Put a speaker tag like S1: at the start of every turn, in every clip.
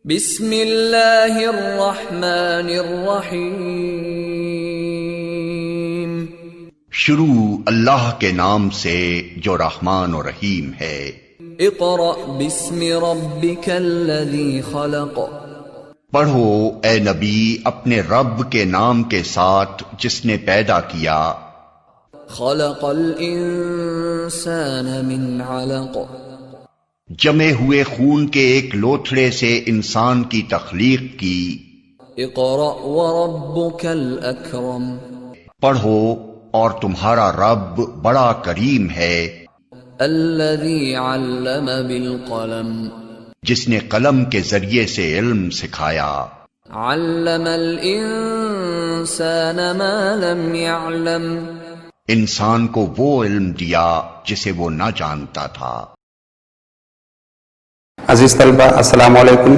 S1: بسم اللہ الرحمن الرحیم۔
S2: شروع اللہ کے نام سے جو رحمان و رحیم ہے۔
S1: اقرأ بسم ربک الذی خلق۔
S2: پڑھو اے نبی اپنے رب کے نام کے ساتھ جس نے پیدا کیا۔
S1: خلق الانسان من علق۔
S2: جمے ہوئے خون کے ایک لوتھڑے سے انسان کی تخلیق کی۔
S1: اقرأ وربک الاکرم۔
S2: پڑھو اور تمہارا رب بڑا کریم ہے۔
S1: الذی علم بالقلم۔
S2: جس نے قلم کے ذریعے سے علم سکھایا۔
S1: علم الانسان ما لم يعلم۔
S2: انسان کو وہ علم دیا جسے وہ نہ جانتا تھا۔
S3: عزیز طلبہ السلام علیکم۔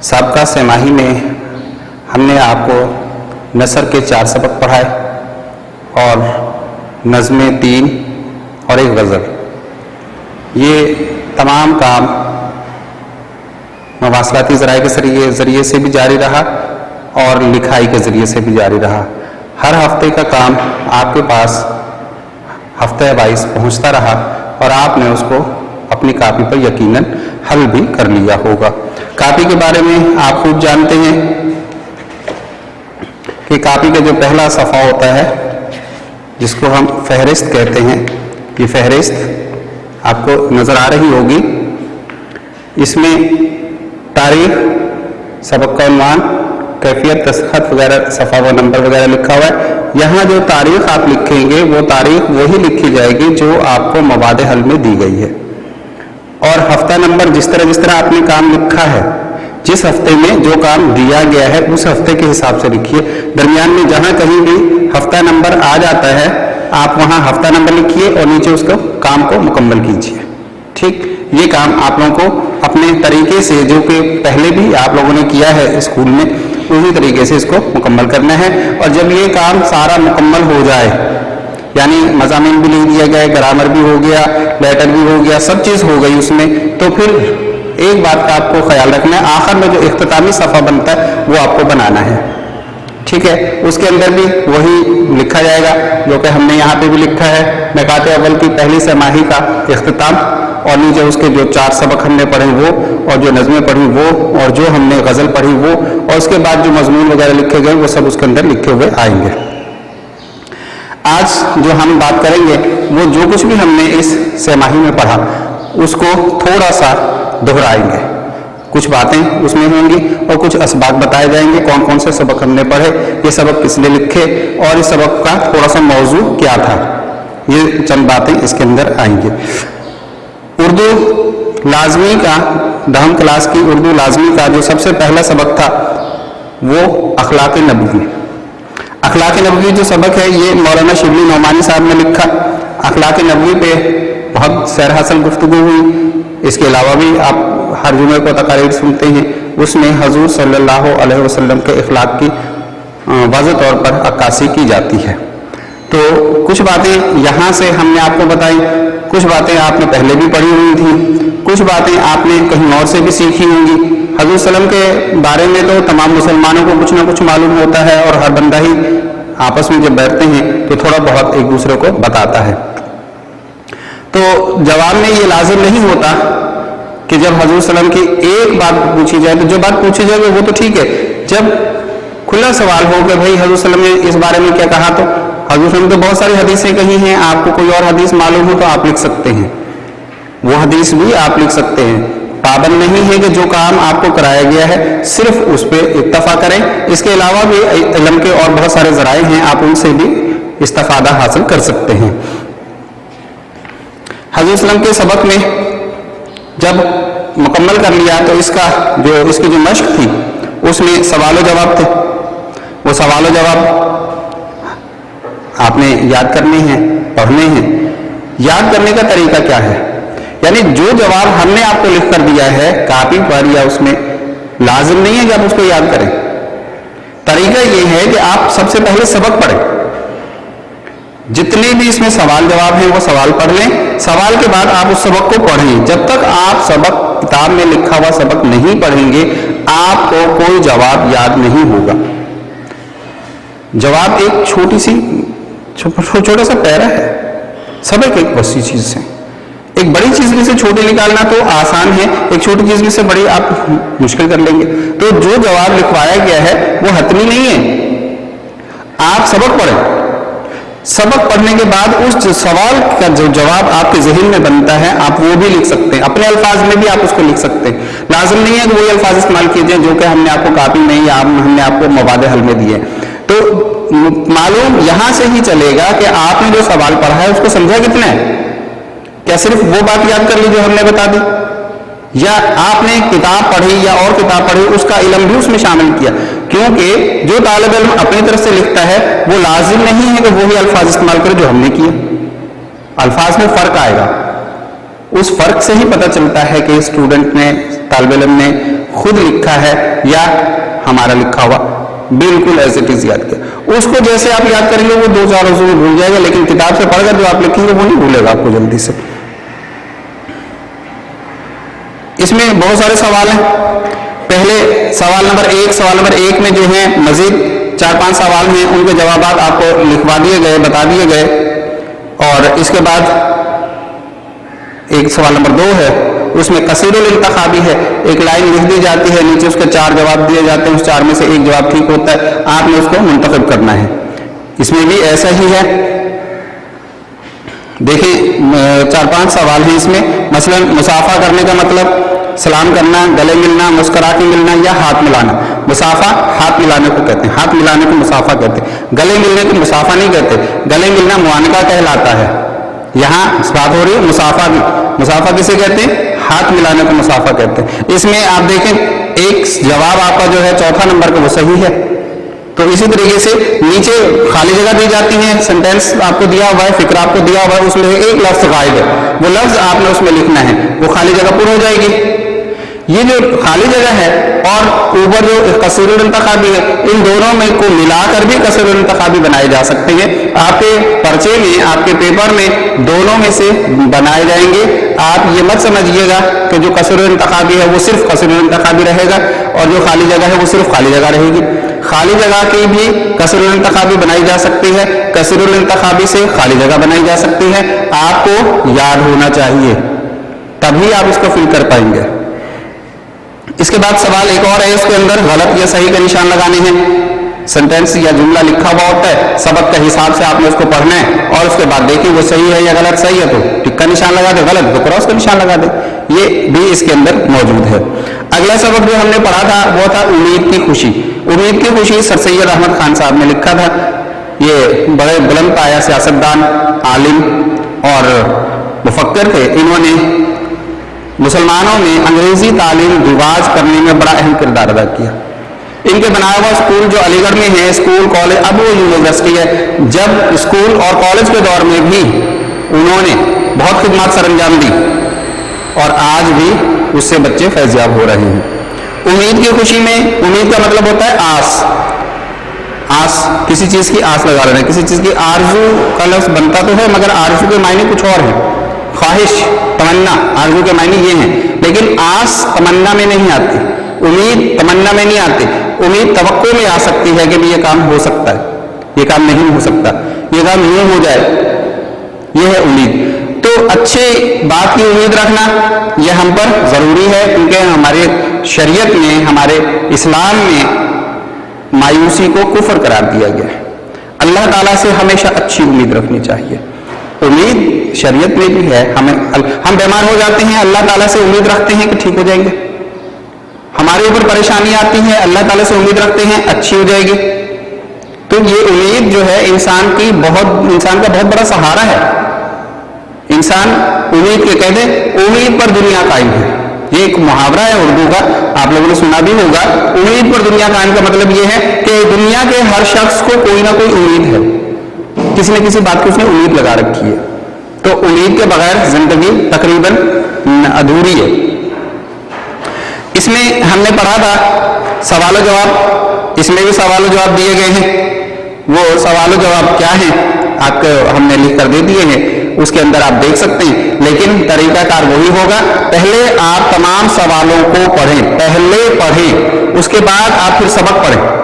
S3: سابقہ سہ ماہی میں ہم نے آپ کو نثر کے 4 سبق پڑھائے اور نظمیں 3 اور ایک غزل۔ یہ تمام کام مواصلاتی ذرائع کے ذریعے سے بھی جاری رہا اور لکھائی کے ذریعے سے بھی جاری رہا۔ ہر ہفتے کا کام آپ کے پاس ہفتہ وائز پہنچتا رہا اور آپ نے اس کو اپنی کاپی پر یقیناً حل بھی کر لیا ہوگا۔ کاپی کے بارے میں آپ خوب جانتے ہیں کہ کاپی کا جو پہلا صفحہ ہوتا ہے جس کو ہم فہرست کہتے ہیں، یہ فہرست آپ کو نظر آ رہی ہوگی۔ اس میں تاریخ، سبق کا عنوان، کیفیت، دستخط وغیرہ، صفحہ و نمبر وغیرہ لکھا ہوا ہے۔ یہاں جو تاریخ آپ لکھیں گے وہ تاریخ وہی لکھی جائے گی جو آپ کو مواد حل میں دی گئی ہے، اور ہفتہ نمبر جس طرح آپ نے کام لکھا ہے، جس ہفتے میں جو کام دیا گیا ہے اس ہفتے کے حساب سے لکھیے۔ درمیان میں جہاں کہیں بھی ہفتہ نمبر آ جاتا ہے آپ وہاں ہفتہ نمبر لکھیے اور نیچے اس کو کام کو مکمل کیجیے۔ ٹھیک، یہ کام آپ لوگوں کو اپنے طریقے سے جو کہ پہلے بھی آپ لوگوں نے کیا ہے اسکول میں، اسی طریقے سے اس کو مکمل کرنا ہے۔ اور جب یہ کام سارا مکمل ہو جائے، یعنی مضامین بھی لکھ دیا گیا، گرامر بھی ہو گیا، لیٹر بھی ہو گیا، سب چیز ہو گئی اس میں، تو پھر ایک بات کا آپ کو خیال رکھنا ہے، آخر میں جو اختتامی صفحہ بنتا ہے وہ آپ کو بنانا ہے۔ ٹھیک ہے، اس کے اندر بھی وہی لکھا جائے گا جو کہ ہم نے یہاں پہ بھی لکھا ہے، نکات اول کی پہلی سہ ماہی کا اختتام، اور نیچے اس کے جو 4 سبق ہم نے پڑھے وہ، اور جو نظمیں پڑھی وہ، اور جو ہم نے غزل پڑھی وہ، اور اس کے بعد جو مضمون وغیرہ لکھے گئے وہ سب اس کے اندر لکھے ہوئے آئیں گے۔ آج جو ہم بات کریں گے وہ جو کچھ بھی ہم نے اس سہ ماہی میں پڑھا اس کو تھوڑا سا دہرائیں گے، کچھ باتیں اس میں ہوں گی اور کچھ اسباق بتائے جائیں گے، کون کون سے سبق ہم نے پڑھے، یہ سبق کس نے لکھے، اور اس سبق کا تھوڑا سا موضوع کیا تھا، یہ چند باتیں اس کے اندر آئیں گی۔ اردو لازمی کا 10 کلاس کی اردو لازمی کا جو سب سے پہلا سبق تھا وہ اخلاق نبوی۔ اخلاق نبوی جو سبق ہے یہ مولانا شبلی نعمانی صاحب نے لکھا۔ اخلاق نبوی پہ بہت سیر حاصل گفتگو ہوئی، اس کے علاوہ بھی آپ ہر جمعے کو تقاریر سنتے ہیں، اس میں حضور صلی اللہ علیہ وسلم کے اخلاق کی واضح طور پر عکاسی کی جاتی ہے۔ تو کچھ باتیں یہاں سے ہم نے آپ کو بتائی، کچھ باتیں آپ نے پہلے بھی پڑھی ہوئی تھیں، کچھ باتیں آپ نے کہیں اور سے بھی سیکھی ہوں گی۔ حضور صلی اللہ علیہ وسلم کے بارے میں تو تمام مسلمانوں کو کچھ نہ کچھ معلوم ہوتا ہے، اور ہر بندہ ہی آپس میں جب بیٹھتے ہیں تو تھوڑا بہت ایک دوسرے کو بتاتا ہے۔ تو جواب میں یہ لازم نہیں ہوتا کہ جب حضور صلی اللہ علیہ وسلم کی ایک بات پوچھی جائے تو جو بات پوچھی جائے وہ تو ٹھیک ہے، جب کھلا سوال ہو کہ بھائی حضور صلی اللہ علیہ وسلم نے اس بارے میں کیا کہا، تو حضور صلی اللہ علیہ وسلم تو بہت ساری حدیثیں کہی ہیں، آپ کو کوئی اور حدیث معلوم ہو تو آپ لکھ سکتے ہیں، وہ حدیث بھی آپ لکھ سکتے ہیں۔ پابند نہیں ہے کہ جو کام آپ کو کرایا گیا ہے صرف اس پہ اکتفا کریں، اس کے علاوہ بھی علم کے اور بہت سارے ذرائع ہیں، آپ ان سے بھی استفادہ حاصل کر سکتے ہیں۔ حضور صلی اللہ علیہ وسلم کے سبق میں جب مکمل کر لیا تو اس کی جو مشق تھی اس میں سوال و جواب تھے، وہ سوال و جواب آپ نے یاد کرنے ہیں، پڑھنے ہیں۔ یاد کرنے کا طریقہ کیا ہے، یعنی جو جواب ہم نے آپ کو لکھ کر دیا ہے کاپی پر یا اس میں، لازم نہیں ہے کہ آپ اس کو یاد کریں۔ طریقہ یہ ہے کہ آپ سب سے پہلے سبق پڑھیں، جتنے بھی اس میں سوال جواب ہیں وہ سوال پڑھ لیں، سوال کے بعد آپ اس سبق کو پڑھیں، جب تک آپ سبق کتاب میں لکھا ہوا سبق نہیں پڑھیں گے آپ کو کوئی جواب یاد نہیں ہوگا. جواب ایک چھوٹی سی چھوٹا سا پیرا ہے، سبق ایک وسیع چیز ہے. ایک بڑی چیز میں سے چھوٹی نکالنا تو آسان ہے، ایک چھوٹی چیز میں سے بڑی آپ مشکل کر لیں گے. تو جو جواب لکھوایا گیا ہے وہ حتمی نہیں ہے. آپ سبق پڑھیں، سبق پڑھنے کے بعد اس سوال کا جو جواب آپ کے ذہن میں بنتا ہے آپ وہ بھی لکھ سکتے ہیں، اپنے الفاظ میں بھی آپ اس کو لکھ سکتے ہیں. لازم نہیں ہے کہ وہی الفاظ استعمال کیجئے جو کہ ہم نے آپ کو کاپی میں یا ہم نے آپ کو مواد حل میں دیے. تو معلوم یہاں سے ہی چلے گا کہ آپ نے جو سوال پڑھا ہے اس کو سمجھا کتنا ہے. کیا صرف وہ بات یاد کر لی جو ہم نے بتا دی، یا آپ نے کتاب پڑھی یا اور کتاب پڑھی اس کا علم بھی اس میں شامل کیا؟ کیونکہ جو طالب علم اپنی طرف سے لکھتا ہے وہ لازم نہیں ہے کہ وہی الفاظ استعمال کرے جو ہم نے کیے. الفاظ میں فرق آئے گا، اس فرق سے ہی پتہ چلتا ہے کہ اسٹوڈنٹ نے، طالب علم نے خود لکھا ہے یا ہمارا لکھا ہوا بالکل ایز اٹ از یاد کیا. اس کو جیسے آپ یاد کریں گے وہ 2-4 روزوں میں بھول جائے گا، لیکن کتاب سے پڑھ کر جو آپ لکھیں گے وہ نہیں بھولے گا آپ کو جلدی سے. اس میں بہت سارے سوال ہیں. پہلے سوال نمبر 1 میں جو ہیں مزید 4-5 سوال ہیں، ان کے جوابات آپ کو لکھوا دیے گئے، بتا دیے گئے. اور اس کے بعد ایک سوال نمبر 2 ہے، اس میں قصیر الانتخابی ہے، ایک لائن لکھ دی جاتی ہے، نیچے اس کے 4 جواب دیے جاتے ہیں، اس 4 میں سے ایک جواب ٹھیک ہوتا ہے، آپ نے اس کو منتخب کرنا ہے. اس میں بھی ایسا ہی ہے. دیکھیں 4-5 سوال ہیں اس میں. مثلا مصافحہ کرنے کا مطلب سلام کرنا، گلے ملنا، مسکرا کے ملنا یا ہاتھ ملانا. مصافحہ ہاتھ ملانے کو کہتے ہیں، ہاتھ ملانے کو مصافحہ کہتے ہیں. گلے ملنے کو مصافحہ نہیں کہتے، گلے ملنا معانقہ کہلاتا ہے. یہاں بات ہو رہی ہے مصافحہ کی. مصافحہ کسے کہتے ہیں؟ ہاتھ ملانے کو مصافحہ کہتے ہیں. اس میں آپ دیکھیں ایک جواب آپ کا جو ہے 4 نمبر کا وہ صحیح ہے. تو اسی طریقے سے نیچے خالی جگہ دی جاتی ہیں، سینٹینس آپ کو دیا ہوا ہے، فکر آپ کو دیا ہوا ہے، اس میں ایک لفظ غائب ہے، وہ لفظ آپ نے اس میں لکھنا ہے، وہ خالی جگہ پر ہو جائے گی. یہ جو خالی جگہ ہے اور اوپر جو قصیر الانتخابی ہے، ان دونوں میں کو ملا کر بھی قصیر الانتخابی بنائے جا سکتے ہیں. آپ کے پرچے میں، آپ کے پیپر میں دونوں میں سے بنائے جائیں گے. آپ یہ مت سمجھیے گا کہ جو قصیر الانتخابی ہے وہ صرف قصیر الانتخابی رہے گا اور جو خالی جگہ ہے وہ صرف خالی جگہ رہے گی. خالی جگہ کی بھی قصیر الانتخابی بنائی جا سکتی ہے، قصیر الانتخابی سے خالی جگہ بنائی جا سکتی ہے. آپ کو یاد ہونا چاہیے، تبھی آپ اس کو فل کر پائیں گے. اس کے بعد سوال ایک اور ہے، اس کے اندر غلط یا صحیح کا نشان لگانے ہیں. سینٹینس یا جملہ لکھا ہوا ہوتا ہے، سبق کے حساب سے آپ نے اس کو پڑھنا ہے اور اس کے بعد دیکھیں وہ صحیح ہے یا غلط. صحیح ہے تو ٹک کا نشان لگا دیں، غلط تو کراس کا نشان لگا دیں. یہ بھی اس کے اندر موجود ہے. اگلا سبق جو ہم نے پڑھا تھا وہ تھا امید کی خوشی. امید کی خوشی سر سید احمد خان صاحب نے لکھا تھا. یہ بڑے بلند پایا سیاستدان، عالم اور مفکر تھے. انہوں نے مسلمانوں میں انگریزی تعلیم رواج کرنے میں بڑا اہم کردار ادا کیا. ان کے بنایا ہوا اسکول جو علی گڑھ میں ہے، اسکول کالج، اب وہ یونیورسٹی ہے. جب اسکول اور کالج کے دور میں بھی انہوں نے بہت خدمات سر انجام دی اور آج بھی اس سے بچے فیض یاب ہو رہے ہیں. امید کی خوشی میں، امید کا مطلب ہوتا ہے آس. آس کسی چیز کی آس لگا رہے ہیں، کسی چیز کی آرزو کا لفظ بنتا تو ہے مگر آرزو کے معنی کچھ اور ہیں. خواہش، تمنا، آرزو کے معنی یہ ہیں، لیکن آس تمنا میں نہیں آتی، امید تمنا میں نہیں آتی. امید توقع میں آ سکتی ہے کہ یہ کام ہو سکتا ہے، یہ کام نہیں ہو سکتا، یہ کام یوں ہو جائے. یہ ہے امید. تو اچھے بات کی امید رکھنا یہ ہم پر ضروری ہے، کیونکہ ہمارے شریعت میں، ہمارے اسلام میں مایوسی کو کفر قرار دیا گیا ہے. اللہ تعالیٰ سے ہمیشہ اچھی امید رکھنی چاہیے. امید شریعت میں بھی ہے. ہم بیمار ہو جاتے ہیں، اللہ تعالیٰ سے امید رکھتے ہیں کہ ٹھیک ہو جائیں گے. ہمارے اوپر پریشانی آتی ہے، اللہ تعالیٰ سے امید رکھتے ہیں اچھی ہو جائے گی. تو یہ امید جو ہے انسان کا بہت بڑا سہارا ہے. انسان امید کے کہتے ہیں امید پر دنیا قائم ہے. یہ ایک محاورہ ہے اردو کا، آپ لوگوں نے سنا بھی ہوگا. امید پر دنیا قائم کا مطلب یہ ہے کہ دنیا کے ہر شخص کو کوئی نہ کوئی امید ہے، کسی نہ کسی بات کی اس نے امید لگا رکھی ہے. تو امید کے بغیر زندگی تقریباً ادھوری ہے. اس میں ہم نے پڑھا تھا سوال و جواب. اس میں بھی سوال و جواب دیے گئے ہیں. وہ سوال و جواب کیا ہیں آپ کو ہم نے لکھ کر دے دیے ہیں. اس کے اندر آپ دیکھ سکتے ہیں، لیکن طریقہ کار وہی ہوگا، پہلے آپ تمام سوالوں کو پڑھیں، پہلے پڑھیں، اس کے بعد آپ پھر سبق پڑھیں۔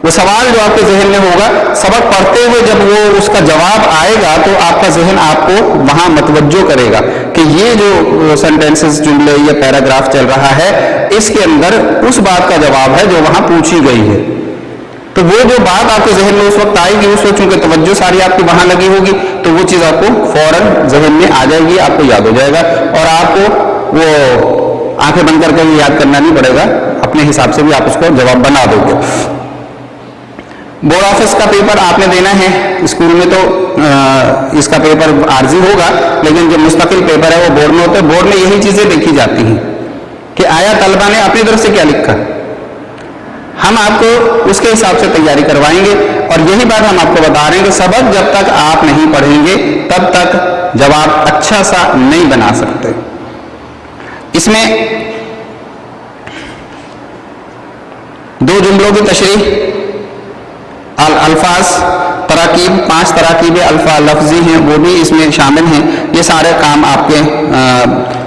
S3: وہ سوال جو آپ کے ذہن میں ہوگا، سبق پڑھتے ہوئے جب وہ اس کا جواب آئے گا تو آپ کا ذہن آپ کو وہاں متوجہ کرے گا کہ یہ جو سینٹینسز، جملے یا پیراگراف چل رہا ہے، اس کے اندر اس بات کا جواب ہے جو وہاں پوچھی گئی ہے۔ تو وہ جو بات آپ کے ذہن میں اس وقت آئے گی، اس وقت چونکہ توجہ ساری آپ کی وہاں لگی ہوگی، تو وہ چیز آپ کو فوراً ذہن میں آ جائے گی، آپ کو یاد ہو جائے گا، اور آپ کو وہ آنکھیں بند کر کے بھی یاد کرنا نہیں پڑے گا، اپنے حساب سے بھی آپ اس کو جواب بنا دو گے۔ بورڈ آفس کا پیپر آپ نے دینا ہے اسکول میں، تو اس کا پیپر عارضی ہوگا، لیکن جو مستقل پیپر ہے وہ بورڈ میں ہوتا ہے۔ بورڈ میں یہی چیزیں دیکھی جاتی ہیں کہ آیا طلبہ نے اپنی طرف سے کیا لکھا، ہم آپ کو اس کے حساب سے تیاری کروائیں گے، اور یہی بات ہم آپ کو بتا رہے ہیں کہ سبق جب تک آپ نہیں پڑھیں گے تب تک جواب اچھا سا نہیں بنا سکتے۔ اس میں دو جملوں کی تشریح، الفاظ، تراکیب، 5 تراکیب الفاظ لفظی ہیں وہ بھی اس میں شامل ہیں۔ یہ سارے کام آپ کے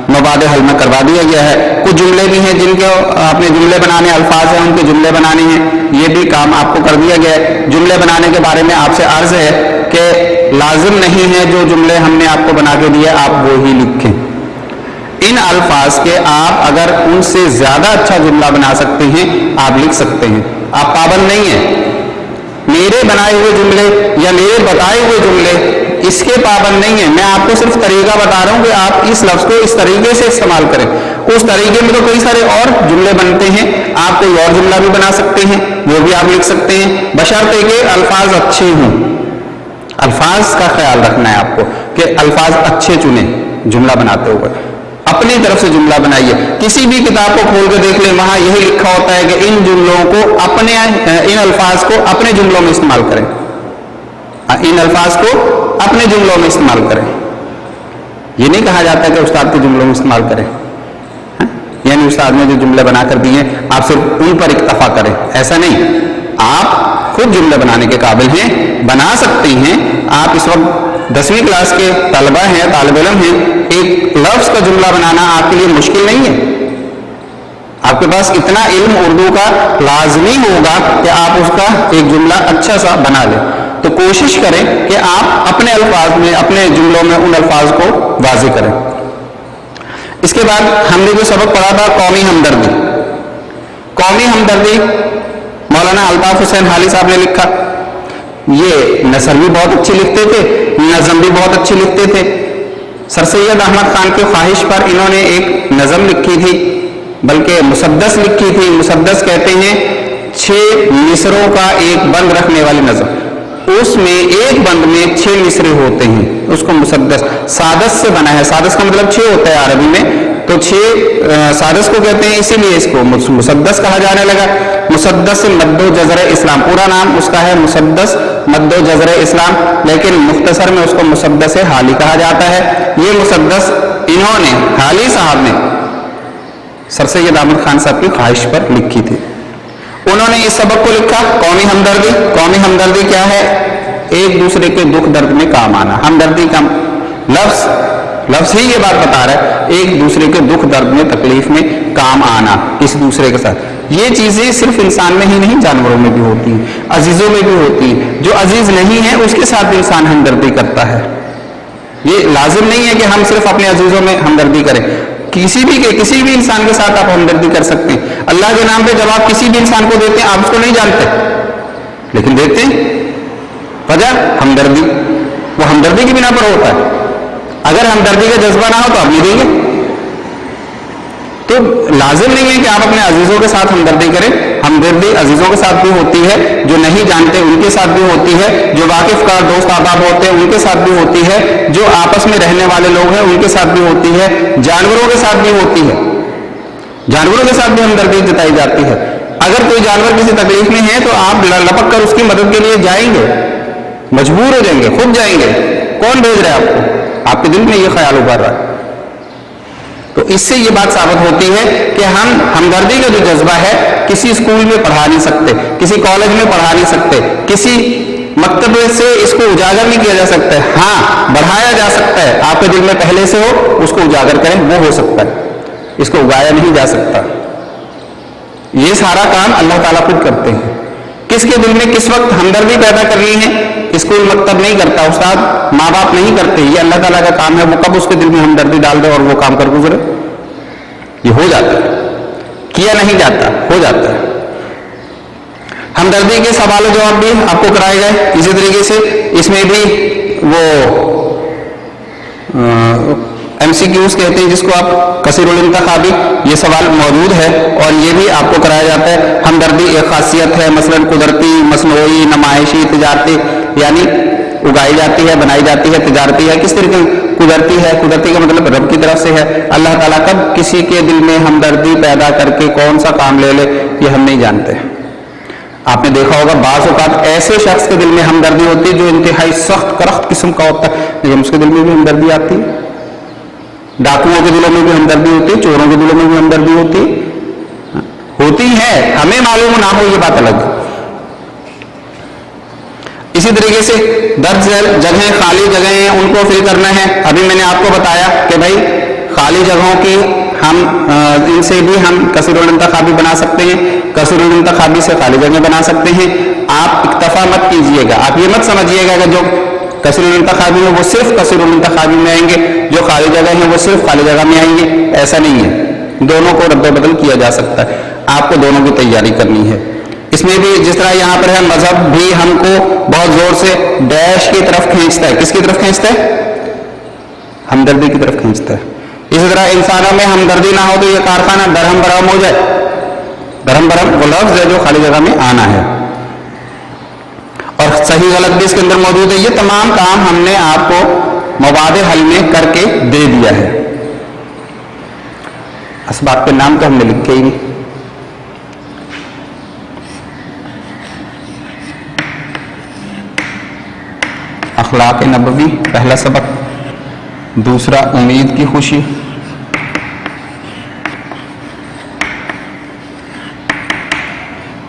S3: مواد حل میں کروا دیا گیا ہے۔ کچھ جملے بھی ہیں جن کے آپ نے جملے بنانے، الفاظ ہیں ان کے جملے بنانے ہیں، یہ بھی کام آپ کو کر دیا گیا ہے۔ جملے بنانے کے بارے میں آپ سے عرض ہے کہ لازم نہیں ہے جو جملے ہم نے آپ کو بنا کے دیے آپ وہی لکھیں، ان الفاظ کے آپ اگر ان سے زیادہ اچھا جملہ بنا سکتے ہیں آپ لکھ سکتے ہیں، آپ پابند نہیں ہیں۔ میرے بنائے ہوئے جملے یا میرے بتائے ہوئے جملے اس کے پابند نہیں ہیں، میں آپ کو صرف طریقہ بتا رہا ہوں کہ آپ اس لفظ کو اس طریقے سے استعمال کریں۔ اس طریقے میں تو کئی سارے اور جملے بنتے ہیں، آپ کوئی اور جملہ بھی بنا سکتے ہیں، وہ بھی آپ لکھ سکتے ہیں، بشرطے کہ الفاظ اچھے ہوں۔ الفاظ کا خیال رکھنا ہے آپ کو کہ الفاظ اچھے چنیں جملہ بناتے ہوئے، اپنی طرف سے جملہ بنائیے۔ کسی بھی کتاب کو کھول کے دیکھ لیں، وہاں یہی لکھا ہوتا ہے کہ ان جملوں کو ان الفاظ کو اپنے جملوں میں استعمال کریں، ان الفاظ کو اپنے جملوں میں استعمال کریں۔ یہ نہیں کہا جاتا کہ استاد کے جملوں میں استعمال کریں، یعنی استاد نے جو جملے بنا کر دیے آپ صرف ان پر اکتفا کریں، ایسا نہیں۔ آپ خود جملے بنانے کے قابل ہیں، بنا سکتے ہیں۔ آپ اس وقت 10ویں کلاس کے طلبہ ہیں، طالب علم ہیں، ایک لفظ کا جملہ بنانا آپ کے لیے مشکل نہیں ہے۔ آپ کے پاس اتنا علم اردو کا لازمی ہوگا کہ آپ اس کا ایک جملہ اچھا سا بنا لیں۔ تو کوشش کریں کہ آپ اپنے الفاظ میں، اپنے جملوں میں ان الفاظ کو واضح کریں۔ اس کے بعد ہم نے جو سبق پڑھا تھا قومی ہمدردی، قومی ہمدردی مولانا الطاف حسین حالی صاحب نے لکھا۔ یہ نثر بھی بہت اچھے لکھتے تھے، نظم بھی بہت اچھے لکھتے تھے۔ سر سید احمد خان کی خواہش پر انہوں نے ایک نظم لکھی تھی، بلکہ مسدس لکھی تھی۔ مسدس کہتے ہیں 6 مصروں کا ایک بند رکھنے والی نظم، اس میں ایک بند میں 6 مصرے ہوتے ہیں، اس کو مسدس سادس سے بنا ہے۔ سادس کا مطلب 6 ہوتا ہے عربی میں، تو 6 سادس کو کہتے ہیں، اسی لیے اس کو مسدس کہا جانے لگا۔ مسدس مد و جزر اسلام، پورا نام اس کا ہے مسدس مد و جزر اسلام، لیکن مختصر میں اس کو مسدس حالی کہا جاتا ہے۔ یہ مسدس انہوں نے، حالی صاحب نے، سر سید احمد خان صاحب کی خواہش پر لکھی تھی۔ انہوں نے اس سبق کو لکھا قومی ہمدردی۔ قومی ہمدردی کیا ہے؟ ایک دوسرے کے دکھ درد میں کام آنا۔ ہمدردی کا لفظ ہی یہ بات بتا رہا ہے، ایک دوسرے کے دکھ درد میں، تکلیف میں کام آنا اس دوسرے کے ساتھ۔ یہ چیزیں صرف انسان میں ہی نہیں، جانوروں میں بھی ہوتی ہیں، عزیزوں میں بھی ہوتی ہیں۔ جو عزیز نہیں ہے اس کے ساتھ بھی انسان ہمدردی کرتا ہے۔ یہ لازم نہیں ہے کہ ہم صرف اپنے عزیزوں میں ہمدردی کریں، کسی بھی انسان کے ساتھ آپ ہمدردی کر سکتے ہیں۔ اللہ کے نام پہ جب آپ کسی بھی انسان کو دیتے ہیں، آپ اس کو نہیں جانتے لیکن دیتے ہیں، وجہ ہمدردی، وہ ہمدردی کی بنا پر ہوتا ہے۔ اگر ہمدردی کا جذبہ نہ ہو تو آپ نہیں دیں گے۔ تو لازم نہیں ہے کہ آپ اپنے عزیزوں کے ساتھ ہمدردی کریں۔ ہمدردی عزیزوں کے ساتھ بھی ہوتی ہے، جو نہیں جانتے ان کے ساتھ بھی ہوتی ہے، جو واقف کا دوست احباب ہوتے ہیں ان کے ساتھ بھی ہوتی ہے، جو آپس میں رہنے والے لوگ ہیں ان کے ساتھ بھی ہوتی ہے، جانوروں کے ساتھ بھی ہوتی ہے۔ جانوروں کے ساتھ بھی ہمدردی جتائی جاتی ہے۔ اگر کوئی جانور کسی تکلیف میں ہے تو آپ لپک کر اس کی مدد کے لیے جائیں گے، مجبور ہو جائیں گے، خود جائیں گے۔ کون بھیج رہا ہے آپ کو؟ آپ کے دل میں یہ خیال ابھر رہا ہے۔ تو اس سے یہ بات ثابت ہوتی ہے کہ ہم ہمدردی کا جو جذبہ ہے کسی اسکول میں پڑھا نہیں سکتے، کسی کالج میں پڑھا نہیں سکتے، کسی مکتب سے اس کو اجاگر نہیں کیا جا سکتا ہے، ہاں بڑھایا جا سکتا ہے، آپ کے دل میں پہلے سے ہو اس کو اجاگر کریں، وہ ہو سکتا ہے، اس کو اگایا نہیں جا سکتا۔ یہ سارا کام اللہ تعالیٰ خود کرتے ہیں۔ کس کے دل میں کس وقت ہمدردی پیدا کرنی ہے، اسکول مکتب نہیں کرتا، استاد ماں باپ نہیں کرتے، یہ اللہ تعالیٰ کا کام ہے، وہ کب اس کے دل میں ہمدردی ڈال دے اور وہ کام کر گزرے، یہ ہو جاتا ہے، کیا نہیں جاتا، ہو جاتا ہے۔ ہمدردی کے سوال و جواب بھی آپ کو کرائے گئے، اسی طریقے سے اس میں بھی وہ MCQs کہتے ہیں جس کو آپ کثیر الانتخابی، یہ سوال موجود ہے اور یہ بھی آپ کو کرایا جاتا ہے۔ ہمدردی ایک خاصیت ہے، مثلا قدرتی، مصنوعی، نمائشی، تجارتی، یعنی اگائی جاتی ہے، بنائی جاتی ہے، تجارتی ہے، کس طریقے قدرتی ہے، قدرتی کا مطلب رب کی طرف سے ہے۔ اللہ تعالیٰ کب کسی کے دل میں ہمدردی پیدا کر کے کون سا کام لے لے یہ ہم نہیں جانتے۔ آپ نے دیکھا ہوگا بعض اوقات ایسے شخص کے دل میں ہمدردی ہوتی ہے جو انتہائی سخت کرخت قسم کا ہوتا ہے، لیکن اس کے دل میں بھی ہمدردی آتی ہے۔ ڈاکوؤں کے دلوں میں بھی ہمدردی ہوتی ہے، چوروں کے دلوں میں بھی ہمدردی ہوتی ہے، ہمیں معلوم نہ ہو یہ بات الگ ہے۔ اسی طریقے سے درج جگہیں، خالی جگہیں ان کو فل کرنا ہے۔ ابھی میں نے آپ کو بتایا کہ بھائی خالی جگہوں کی ہم ان سے بھی ہم کثیر الانتخابی بنا سکتے ہیں، کثیر الانتخابی سے خالی جگہ بنا سکتے ہیں۔ آپ اکتفا مت کیجئے گا، آپ یہ مت سمجھیے گا کہ جو کثیر الانتخابی میں وہ صرف کثیر الانتخابی میں آئیں گے، جو خالی جگہ ہیں وہ صرف خالی جگہ میں آئیں گے، ایسا نہیں ہے، دونوں کو رد و بدل کیا جا سکتا ہے، آپ کو دونوں کی تیاری کرنی ہے۔ اس میں بھی جس طرح یہاں پر ہے مذہب بھی ہم کو بہت زور سے ڈیش کی طرف کھینچتا ہے، کس کی طرف کھینچتا ہے؟ ہمدردی کی طرف کھینچتا ہے۔ اسی طرح انسانوں میں ہمدردی نہ ہو تو یہ کارخانہ درہم برہم ہو جائے۔ درہم برہم وہ لفظ ہے جو خالی جگہ میں آنا ہے، اور صحیح غلط بھی اس کے اندر موجود ہے۔ یہ تمام کام ہم نے آپ کو مواد حل میں کر کے دے دیا ہے۔ اسباب کے نام تو ہم نے لکھے ہی نہیں۔ اخلاق نبوی پہلا سبق، دوسرا امید کی خوشی،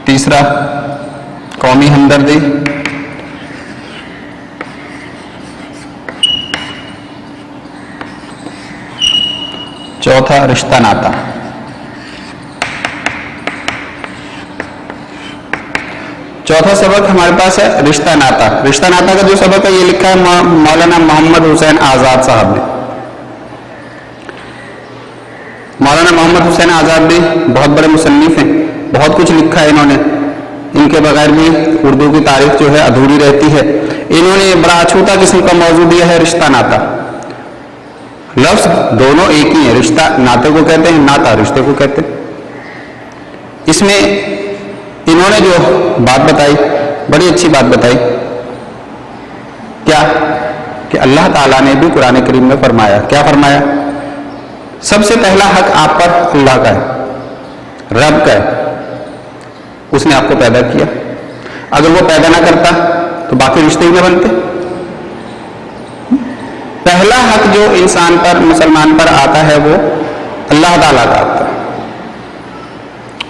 S3: تیسرا قومی ہمدردی، چوتھا رشتہ ناتا، چوتھا سبق ہمارے پاس ہے رشتہ ناتا۔ رشتہ ناتا کا جو سبق ہے یہ لکھا ہے مولانا محمد حسین آزاد صاحب نے۔ مولانا محمد حسین آزاد بھی بہت بڑے مصنف ہیں، بہت کچھ لکھا ہے انہوں نے، ان کے بغیر بھی اردو کی تاریخ جو ہے ادھوری رہتی ہے۔ انہوں نے بڑا چھوٹا قسم کا موضوع دیا ہے رشتہ ناتا۔ لفظ دونوں ایک ہی ہیں، رشتہ ناتے کو کہتے ہیں، ناتا رشتے کو کہتے ہیں۔ اس میں انہوں نے جو بات بتائی بڑی اچھی بات بتائی، کیا کہ اللہ تعالیٰ نے بھی قرآن کریم میں فرمایا، کیا فرمایا؟ سب سے پہلا حق آپ پر اللہ کا ہے، رب کا ہے، اس نے آپ کو پیدا کیا، اگر وہ پیدا نہ کرتا تو باقی رشتے ہی نہ بنتے۔ پہلا حق جو انسان پر، مسلمان پر آتا ہے وہ اللہ تعالیٰ کا آتا ہے،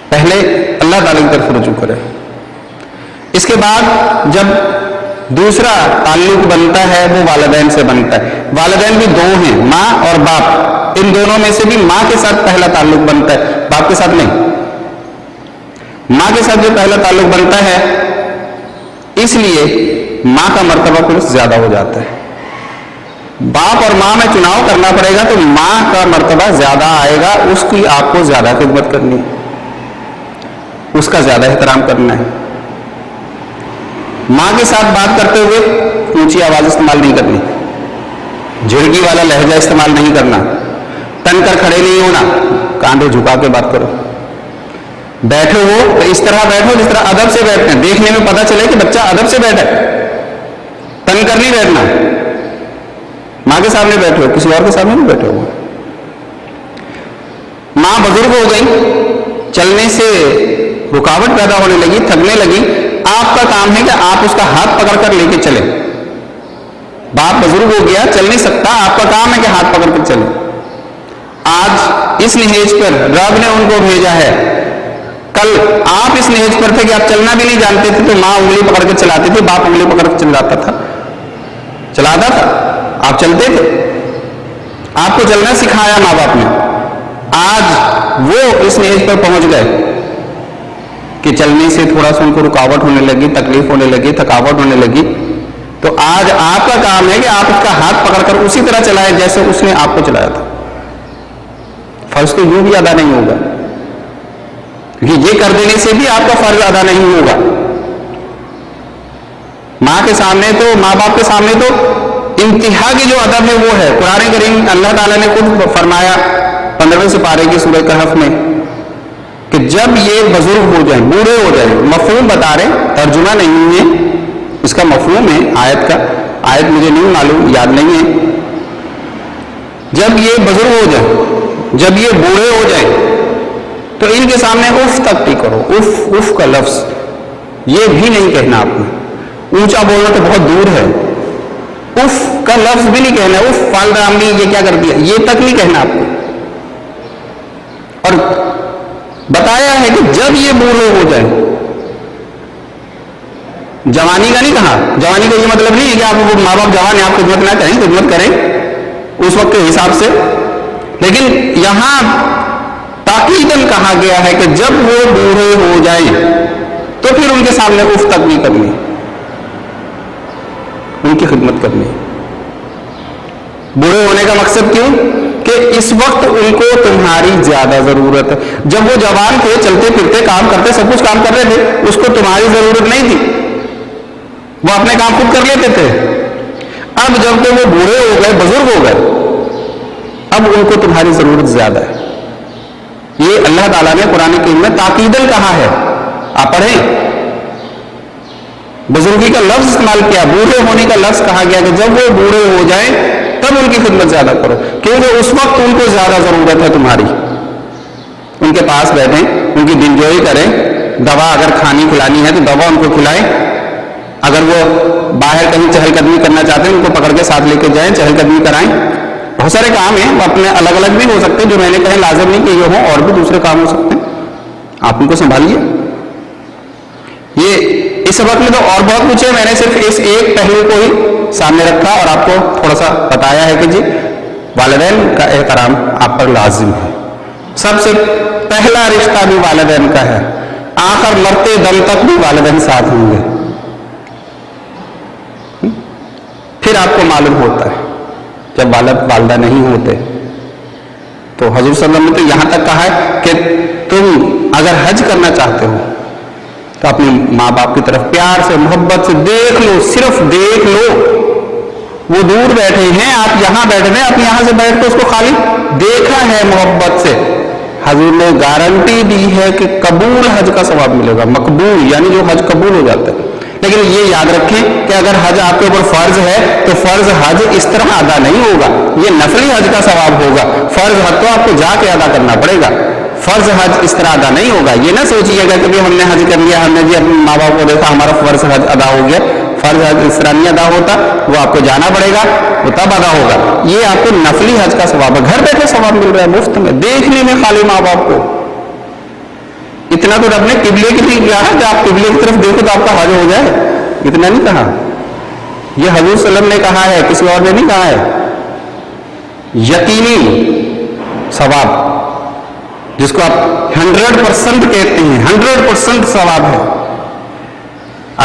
S3: پہلے اللہ تعالیٰ کی طرف رجوع کرے۔ اس کے بعد جب دوسرا تعلق بنتا ہے وہ والدین سے بنتا ہے۔ والدین بھی دو ہیں، ماں اور باپ، ان دونوں میں سے بھی ماں کے ساتھ پہلا تعلق بنتا ہے، باپ کے ساتھ نہیں۔ ماں کے ساتھ جو پہلا تعلق بنتا ہے اس لیے ماں کا مرتبہ کچھ زیادہ ہو جاتا ہے۔ باپ اور ماں میں چناؤ کرنا پڑے گا تو ماں کا مرتبہ زیادہ آئے گا، اس کی آپ کو زیادہ خدمت کرنی ہے، اس کا زیادہ احترام کرنا ہے۔ ماں کے ساتھ بات کرتے ہوئے اونچی آواز استعمال نہیں کرنی، جھڑکی والا لہجہ استعمال نہیں کرنا، تن کر کھڑے نہیں ہونا، کاندھے جھکا کے بات کرو۔ بیٹھے ہو تو اس طرح بیٹھو جس طرح ادب سے بیٹھتے ہیں، دیکھنے میں پتہ چلے کہ بچہ ادب سے بیٹھا ہے، تن کر نہیں بیٹھنا۔ ماں کے سامنے بیٹھے ہو، کسی اور کے سامنے نہیں بیٹھے ہو۔ ماں بزرگ ہو گئی، چلنے سے رکاوٹ پیدا ہونے لگی، تھکنے لگی، آپ کا کام ہے کہ آپ اس کا ہاتھ پکڑ کر لے کے چلیں۔ باپ بزرگ ہو گیا، چل نہیں سکتا، آپ کا کام ہے کہ ہاتھ پکڑ کر چلیں۔ آج اس نہج پر رب نے ان کو بھیجا ہے، کل آپ اس نہج پر تھے کہ آپ چلنا بھی نہیں جانتے تھے، تو ماں انگلی پکڑ کے چلاتی تھی، باپ انگلی پکڑ کے چلاتا تھا، آپ چلتے تھے، آپ کو چلنا سکھایا ماں باپ نے. آج وہ اس نہج پر پہنچ گئے کہ چلنے سے تھوڑا سا ان کو رکاوٹ ہونے لگی، تکلیف ہونے لگی، تھکاوٹ ہونے لگی. تو آج آپ کا کام ہے کہ آپ اس کا ہاتھ پکڑ کر اسی طرح چلائیں جیسے اس نے آپ کو چلایا تھا. فرض تو یوں بھی ادا نہیں ہوگا، کیونکہ یہ کر دینے سے بھی آپ کا فرض ادا نہیں ہوگا. ماں کے سامنے تو، ماں باپ کے سامنے تو انتہا کی جو ادب ہے وہ ہے. قرآن کریم اللہ تعالیٰ نے خود فرمایا 15ویں سپارے کی سورہ کہف میں کہ جب یہ بزرگ ہو جائیں، بوڑھے ہو جائیں، مفہوم بتا رہے، ترجمہ نہیں ہے اس کا، مفہوم ہے آیت کا، آیت مجھے نہیں معلوم، یاد نہیں ہے. جب یہ بزرگ ہو جائیں، جب یہ بوڑھے ہو جائیں، تو ان کے سامنے اف تک نہیں کرو. اف کا لفظ یہ بھی نہیں کہنا آپ نے. اونچا بولنا تو بہت دور ہے، اف کا لفظ بھی نہیں کہنا. اف فالدہ امی یہ کیا کر دیا، یہ تک نہیں کہنا آپ کو. اور بتایا ہے کہ جب یہ بوڑھے ہو جائیں، جوانی کا نہیں کہا. جوانی کا یہ مطلب نہیں ہے کہ آپ ماں باپ جوان ہیں آپ خدمت نہ کریں، خدمت کریں اس وقت کے حساب سے. لیکن یہاں تاکیداً کہا گیا ہے کہ جب وہ بوڑھے ہو جائیں تو پھر ان کے سامنے اف تک نہیں کرنی، ان کی خدمت کرنی. بوڑھے ہونے کا مقصد کیوں؟ کہ اس وقت ان کو تمہاری زیادہ ضرورت ہے. جب وہ جوان تھے، چلتے پھرتے کام کرتے، سب کچھ کام کر رہے تھے، اس کو تمہاری ضرورت نہیں تھی، وہ اپنے کام خود کر لیتے تھے. اب جب کہ وہ بوڑھے ہو گئے، بزرگ ہو گئے، اب ان کو تمہاری ضرورت زیادہ ہے. یہ اللہ تعالیٰ نے قرآن کریم میں تاکیدن کہا ہے. آپ پڑھیں، بزرگی کا لفظ استعمال کیا، بوڑھے ہونے کا لفظ کہا گیا کہ جب وہ بوڑھے ہو جائیں تب ان کی خدمت زیادہ کرو، کیونکہ اس وقت ان کو زیادہ ضرورت ہے تمہاری. ان کے پاس بیٹھیں، ان کی دلجوئی کریں، دوا اگر کھانی کھلانی ہے تو دوا ان کو کھلائیں. اگر وہ باہر کہیں چہل قدمی کرنا چاہتے ہیں ان کو پکڑ کے ساتھ لے کے جائیں، چہل قدمی کرائیں. بہت سارے کام ہیں، وہ اپنے الگ الگ بھی ہو سکتے ہیں، جو میں نے کہے لازم نہیں کہ یہ ہوں، اور بھی دوسرے کام ہو سکتے ہیں. آپ ان کو سنبھالیے. یہ اس سبق میں تو اور بہت کچھ ہے، میں نے صرف اس ایک پہلو کو ہی سامنے رکھا اور آپ کو تھوڑا سا بتایا ہے کہ جی والدین کا احترام آپ پر لازم ہے. سب سے پہلا رشتہ بھی والدین کا ہے، آخر مرتے دم تک بھی والدین ساتھ ہوں گے. پھر آپ کو معلوم ہوتا ہے جب والد والدہ نہیں ہوتے. تو حضور صلی اللہ علیہ وسلم نے تو یہاں تک کہا ہے کہ تم اگر حج کرنا چاہتے ہو تو اپنے ماں باپ کی طرف پیار سے، محبت سے دیکھ لو، صرف دیکھ لو. وہ دور بیٹھے ہیں، آپ یہاں بیٹھے ہیں، آپ یہاں سے بیٹھ کے اس کو خالی دیکھا ہے محبت سے. حضور نے گارنٹی دی ہے کہ قبول حج کا ثواب ملے گا. مقبول یعنی جو حج قبول ہو جاتا ہے. لیکن یہ یاد رکھیں کہ اگر حج آپ کے اوپر فرض ہے تو فرض حج اس طرح ادا نہیں ہوگا، یہ نفلی حج کا ثواب ہوگا. فرض حج تو آپ کو جا کے ادا کرنا پڑے گا، فرض حج اس طرح ادا نہیں ہوگا. یہ نہ سوچیے گا کہ ہم نے حج کر لیا، ہم نے جی اپنے ماں باپ کو دیکھا، ہمارا فرض حج ادا ہو گیا. فرض حج اس طرح نہیں ادا ہوتا، وہ آپ کو جانا پڑے گا، وہ تب ادا ہوگا. یہ آپ کو نفلی حج کا ثواب ہے، گھر بیٹھے ثواب مل رہا ہے مفت میں، دیکھنے میں خالی ماں باپ کو. اتنا تو رب نے قبلے کی نہیں کیا کہ آپ قبلے کی طرف دیکھو تو آپ کا حج ہو جائے، اتنا نہیں کہا. یہ حضور صلی اللہ علیہ وسلم نے کہا ہے، کسی اور نے نہیں کہا ہے. یقینی ثواب جس کو آپ 100% کہتے ہیں، 100% ثواب ہے.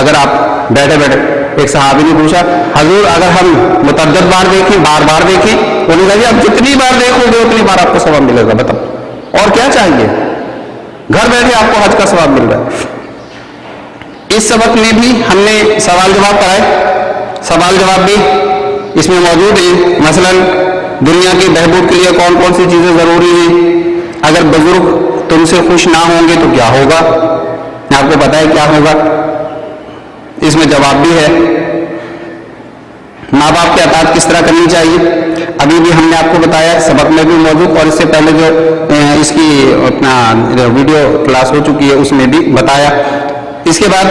S3: اگر آپ بیٹھے بیٹھے، ایک صحابی نے پوچھا حضور اگر ہم متعدد بار دیکھیں، بار بار دیکھیں، انہوں نے کہا جی آپ جتنی بار دیکھو گے اتنی بار آپ کو ثواب ملے گا. بتاؤ اور کیا چاہیے؟ گھر بیٹھے آپ کو حج کا ثواب مل رہا ہے. اس سبق میں بھی ہم نے سوال جواب کرائے، سوال جواب بھی اس میں موجود ہیں. مثلا دنیا کی بہبود کے لیے کون کون سی چیزیں ضروری ہیں، اگر بزرگ تم سے خوش نہ ہوں گے تو کیا ہوگا، آپ کو پتا ہے کیا ہوگا. اس میں جواب بھی ہے. ماں باپ کی اطاعت کس طرح کرنی چاہیے، ابھی بھی ہم نے آپ کو بتایا، سبق میں بھی موجود، اور اس سے پہلے جو اس کی اپنا ویڈیو کلاس ہو چکی ہے اس میں بھی بتایا. اس کے بعد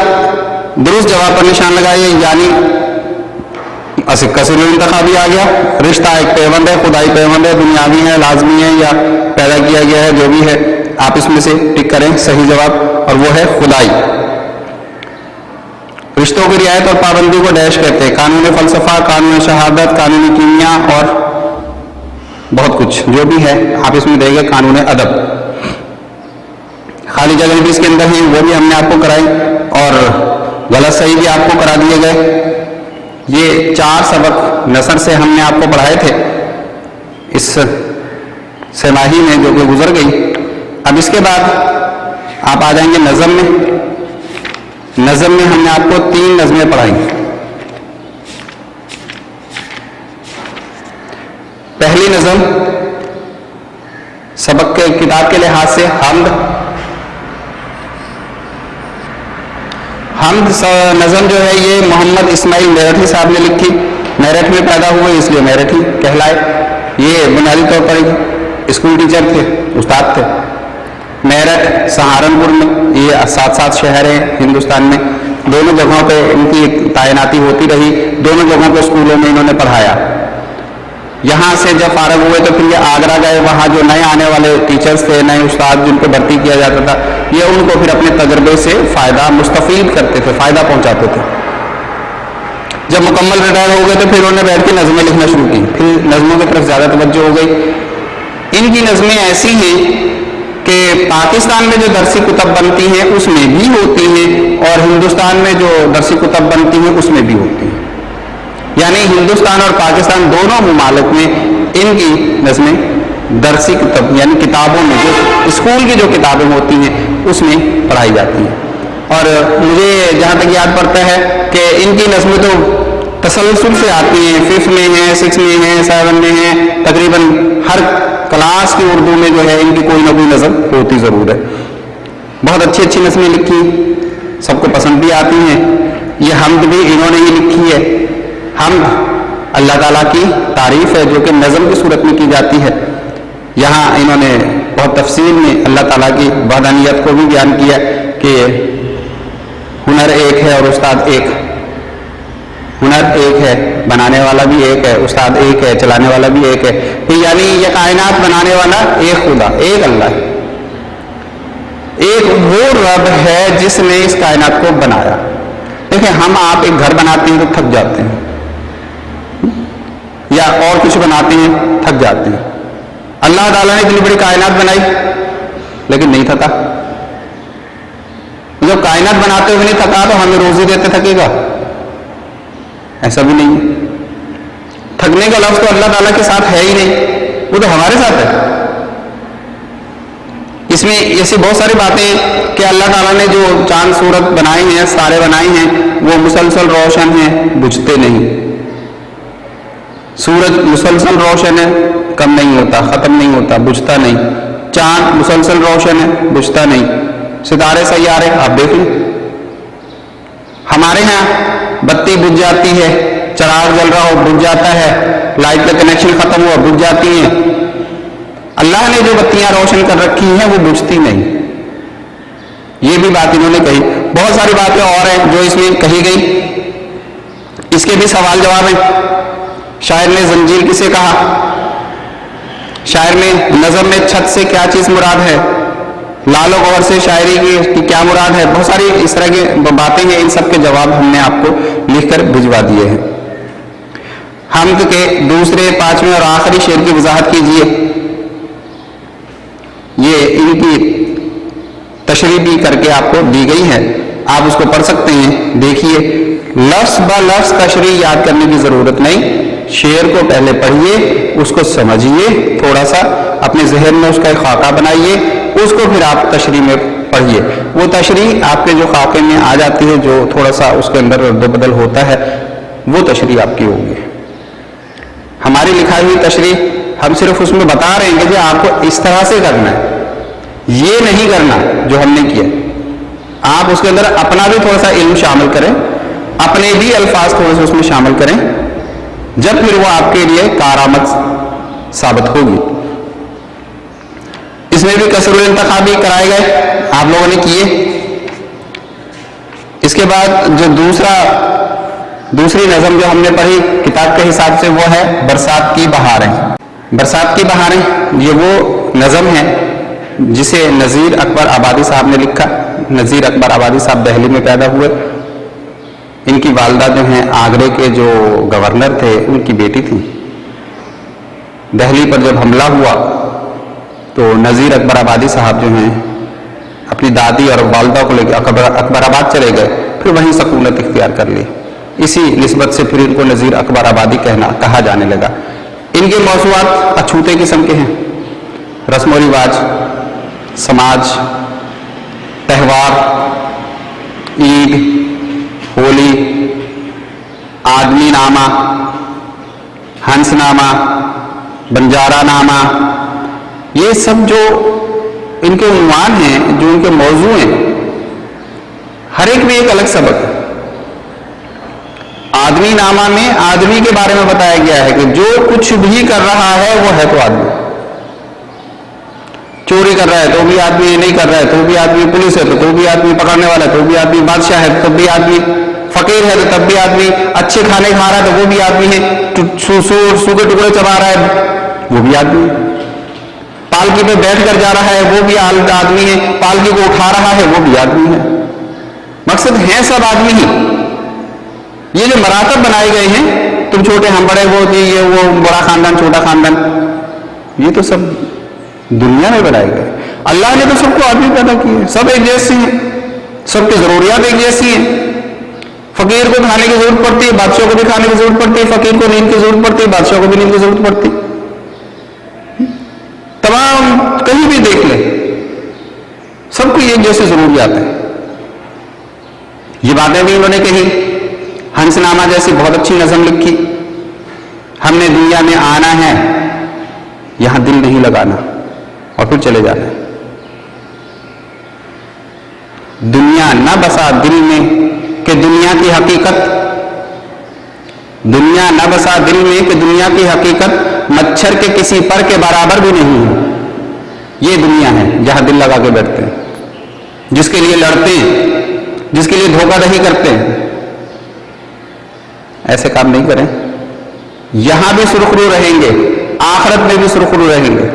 S3: درست جواب پر نشان لگائیے، یعنی کثیر الانتخابی آ گیا. رشتہ ایک پیوند ہے، خدائی پیوند ہے، دنیاوی ہے، لازمی ہے یا پیدا کیا گیا ہے، جو بھی ہے آپ اس میں سے ٹک کریں صحیح جواب. اور وہ ہے خدائی. رشتوں کی رعایت اور پابندی کو ڈیش کہتے ہیں. قانون فلسفہ، قانون شہادت، قانون کیمیا اور بہت کچھ جو بھی ہے آپ اس میں دیں گے. قانون ادب، خالی جگہ بھی اس کے اندر ہیں، وہ بھی ہم نے آپ کو کرائی اور غلط صحیح بھی آپ کو کرا دیے گئے. یہ 4 سبق نثر سے ہم نے آپ کو پڑھائے تھے اس سماہی میں جو کہ گزر گئی. اب اس کے بعد آپ آ جائیں گے نظم میں. نظم میں ہم نے آپ کو 3 نظمیں پڑھائیں. پہلی نظم سبق کے کتاب کے لحاظ سے حمد. حمد نظم جو ہے یہ محمد اسماعیل میرٹھی صاحب نے لکھی. میرٹھ میں پیدا ہوئے اس لیے میرٹھی کہلائے. یہ بنیادی طور پر اسکول ٹیچر تھے، استاد تھے. میرٹھ سہارنپور میں، یہ 7 شہر ہیں ہندوستان میں. دونوں جگہوں پہ ان کی تعیناتی ہوتی رہی. دونوں جگہوں پہ اسکولوں میں انہوں نے پڑھایا. یہاں سے جب فارغ ہوئے تو پھر یہ آگرہ گئے. وہاں جو نئے آنے والے ٹیچرز تھے، نئے استاد جن کو بھرتی کیا جاتا تھا، یہ ان کو پھر اپنے تجربے سے فائدہ مستفید کرتے تھے، فائدہ پہنچاتے تھے. جب مکمل ریٹائر ہو گئے تو پھر انہوں نے بیٹھ کے نظمیں لکھنا شروع کی. پھر نظموں کی طرف زیادہ توجہ ہو گئی. ان کی نظمیں ایسی ہیں کہ پاکستان میں جو درسی کتب بنتی ہیں اس میں بھی ہوتی ہیں اور ہندوستان میں جو درسی کتب بنتی ہیں اس میں بھی ہوتی ہیں. یعنی ہندوستان اور پاکستان دونوں ممالک میں ان کی نظمیں درسی کتب یعنی کتابوں میں جو اسکول کی جو کتابیں ہوتی ہیں اس میں پڑھائی جاتی ہیں. اور مجھے جہاں تک یاد پڑتا ہے کہ ان کی نظمیں تو تسلسل سے آتی ہیں. 5 میں ہیں، 6 میں ہیں، 7 میں ہیں. تقریباً ہر کلاس کی اردو میں جو ہے ان کی کوئی نہ کوئی نظم ہوتی ضرور ہے. بہت اچھی اچھی نظمیں لکھی، سب کو پسند بھی آتی ہیں. یہ حمد بھی انہوں نے ہی لکھی ہے. حمد اللہ تعالیٰ کی تعریف ہے جو کہ نظم کی صورت میں کی جاتی ہے. یہاں انہوں نے بہت تفصیل میں اللہ تعالیٰ کی وحدانیت کو بھی بیان کیا کہ ہنر ایک ہے اور استاد ایک. ہنر ایک ہے، بنانے والا بھی ایک ہے، استاد ایک ہے، چلانے والا بھی ایک ہے. یعنی یہ کائنات بنانے والا ایک خدا، ایک اللہ ہے. ایک وہ رب ہے جس نے اس کائنات کو بنایا. دیکھیں ہم آپ ایک گھر بناتے ہیں تو تھک جاتے ہیں یا اور کچھ بناتے ہیں تھک جاتے ہیں. اللہ تعالیٰ نے اتنی بڑی کائنات بنائی لیکن نہیں تھکا. جب کائنات بناتے ہوئے نہیں تھکا تو ہمیں روزی دیتے تھکے گا؟ ایسا بھی نہیں. تھکنے کا لفظ تو اللہ تعالیٰ کے ساتھ ہے ہی نہیں، وہ تو ہمارے ساتھ ہے. اس میں ایسی بہت ساری باتیں ہیں کہ اللہ تعالیٰ نے جو چاند سورج بنائے ہیں، ستارے بنائے ہیں، وہ مسلسل روشن ہیں، بجھتے نہیں. سورج مسلسل روشن ہے، کم نہیں ہوتا، ختم نہیں ہوتا، بجھتا نہیں. چاند مسلسل روشن ہے، بجھتا نہیں. ستارے سیارے آپ دیکھ لیں. ہمارے ہاں بتی بجھ جاتی ہے، چراغ جل رہا ہو بجھ جاتا ہے، لائٹ کا کنیکشن ختم ہوا بجھ جاتی ہیں. اللہ نے جو بتیاں روشن کر رکھی ہیں وہ بجھتی نہیں. یہ بھی بات انہوں نے کہی. بہت ساری باتیں اور ہیں جو اس میں کہی گئی. اس کے بھی سوال جواب ہیں. شاعر نے زنجیر کسے کہا؟ شاعر میں نظم میں چھت سے کیا چیز مراد ہے؟ لال و گوہر سے شاعری کی کیا مراد ہے؟ بہت ساری اس طرح کی باتیں ہیں. ان سب کے جواب ہم نے آپ کو لکھ کر بھجوا دیے ہیں. حمد کے دوسرے، 5ویں اور آخری شعر کی وضاحت کیجیے. یہ ان کی تشریح بھی کر کے آپ کو دی گئی ہے، آپ اس کو پڑھ سکتے ہیں. دیکھیے لفظ با لفظ تشریح یاد کرنے کی ضرورت نہیں. شعر کو پہلے پڑھیے، اس کو سمجھیے، تھوڑا سا اپنے ذہن میں اس کا ایک خاکہ بنائیے، اس کو پھر آپ تشریح میں پڑھیے. وہ تشریح آپ کے جو خاکے میں آ جاتی ہے، جو تھوڑا سا اس کے اندر رد و بدل ہوتا ہے، وہ تشریح آپ کی ہوگی. ہماری لکھائی ہوئی تشریح ہم صرف اس میں بتا رہے ہیں کہ آپ کو اس طرح سے کرنا ہے، یہ نہیں کرنا جو ہم نے کیا. آپ اس کے اندر اپنا بھی تھوڑا سا علم شامل کریں، اپنے بھی الفاظ تھوڑے سے اس میں شامل کریں، جب پھر وہ آپ کے لیے کارآمد ثابت ہوگی. اس میں بھی کسر الانتخابی کرائے گئے، آپ لوگوں نے کیے. اس کے بعد جو دوسری نظم جو ہم نے پڑھی کتاب کے حساب سے وہ ہے برسات کی بہاریں. برسات کی بہاریں یہ وہ نظم ہے جسے نذیر اکبر آبادی صاحب نے لکھا. نذیر اکبر آبادی صاحب دہلی میں پیدا ہوئے. ان کی والدہ جو ہیں آگرے کے جو گورنر تھے ان کی بیٹی تھی. دہلی پر جب حملہ ہوا تو نذیر اکبر آبادی صاحب جو ہیں اپنی دادی اور والدہ کو لے کے اکبر آباد چلے گئے, پھر وہیں سکونت اختیار کر لی. اسی نسبت سے پھر ان کو نذیر اکبر آبادی کہا جانے لگا. ان کے موضوعات اچھوتے قسم کے ہیں. رسم و رواج, سماج, تہوار, عید, ہولی, آدمی نامہ, ہنس نامہ, بنجارہ نامہ, یہ سب جو ان کے عنوان ہیں, جو ان کے موضوع ہیں, ہر ایک میں ایک الگ سبق ہے. آدمی نامہ میں آدمی کے بارے میں بتایا گیا ہے کہ جو کچھ بھی کر رہا ہے وہ ہے تو آدمی. چوری کر رہا ہے تو بھی آدمی, نہیں کر رہا ہے تو بھی آدمی, پولیس ہے تو بھی آدمی, پکڑنے والا ہے تو بھی آدمی, بادشاہ ہے تو تب بھی آدمی, فقیر ہے تو تب بھی آدمی, اچھے کھانے کھا رہا ہے تو وہ بھی آدمی ہے, سو کے ٹکڑے چبا رہا ہے وہ بھی آدمی, پالکی پہ بیٹھ کر جا رہا ہے وہ بھی آدمی ہے, پالکی کو اٹھا رہا ہے وہ بھی آدمی ہے. مقصد ہے سب آدمی ہی. یہ جو مراتب بنائے گئے ہیں, تم چھوٹے ہم بڑے, وہ بڑا خاندان چھوٹا خاندان, یہ تو سب دنیا میں بنائے گئے. اللہ نے تو سب کو آدمی پیدا کیے, سب ایک جیسے ہیں, سب کی ضروریات ایک جیسی ہیں. فقیر کو کھانے کی ضرورت پڑتی ہے, بادشاہ کو بھی کھانے کی ضرورت پڑتی ہے, فقیر کو نیند کی ضرورت پڑتی ہے, بادشاہ کو بھی نیند کی ضرورت پڑتی ہے. تمام کہیں بھی دیکھ لیں, سب کو ایک جیسی ضروریات ہیں. یہ باتیں بھی انہوں نے کہی. ہنس نامہ جیسی بہت اچھی نظم لکھی. ہم نے دنیا میں آنا ہے, یہاں دل نہیں لگانا اور پھر چلے جانا ہے. دنیا نہ بسا دل میں کہ دنیا کی حقیقت, دنیا نہ بسا دل میں کہ دنیا کی حقیقت مچھر کے کسی پر کے برابر بھی نہیں ہے. یہ دنیا ہے جہاں دل لگا کے بیٹھتے ہیں, جس کے لیے لڑتے ہیں, جس کے لیے دھوکہ دہی کرتے ہیں. ایسے کام نہیں کریں. یہاں بھی سرخرو رہیں گے, آخرت میں بھی سرخرو رہیں گے.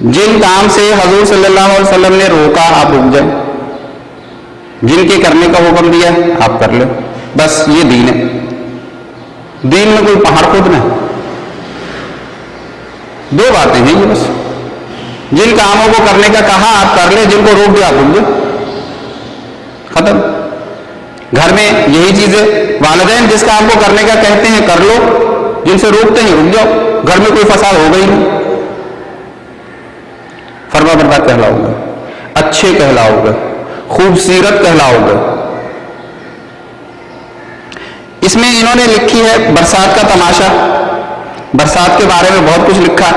S3: جن کام سے حضور صلی اللہ علیہ وسلم نے روکا آپ رک جائیں, جن کے کرنے کا حکم دیا آپ کر لیں. بس یہ دین ہے. دین میں کوئی پہاڑ کھودنا ہے, دو باتیں ہیں یہ بس. جن کاموں کو کرنے کا کہا آپ کر لیں, جن کو روک دیا آپ رک جائیں, ختم. گھر میں یہی چیزیں, والدین جس کام کو کرنے کا کہتے ہیں کر لو, جن سے روکتے ہیں رک جاؤ. گھر میں کوئی فساد ہوگا ہی نہیں. فرما بردار کہلاؤ گے, اچھے کہلاؤ گے, خوبصورت کہلاؤ گے. اس میں انہوں نے لکھی ہے برسات کا تماشا. برسات کے بارے میں بہت کچھ لکھا.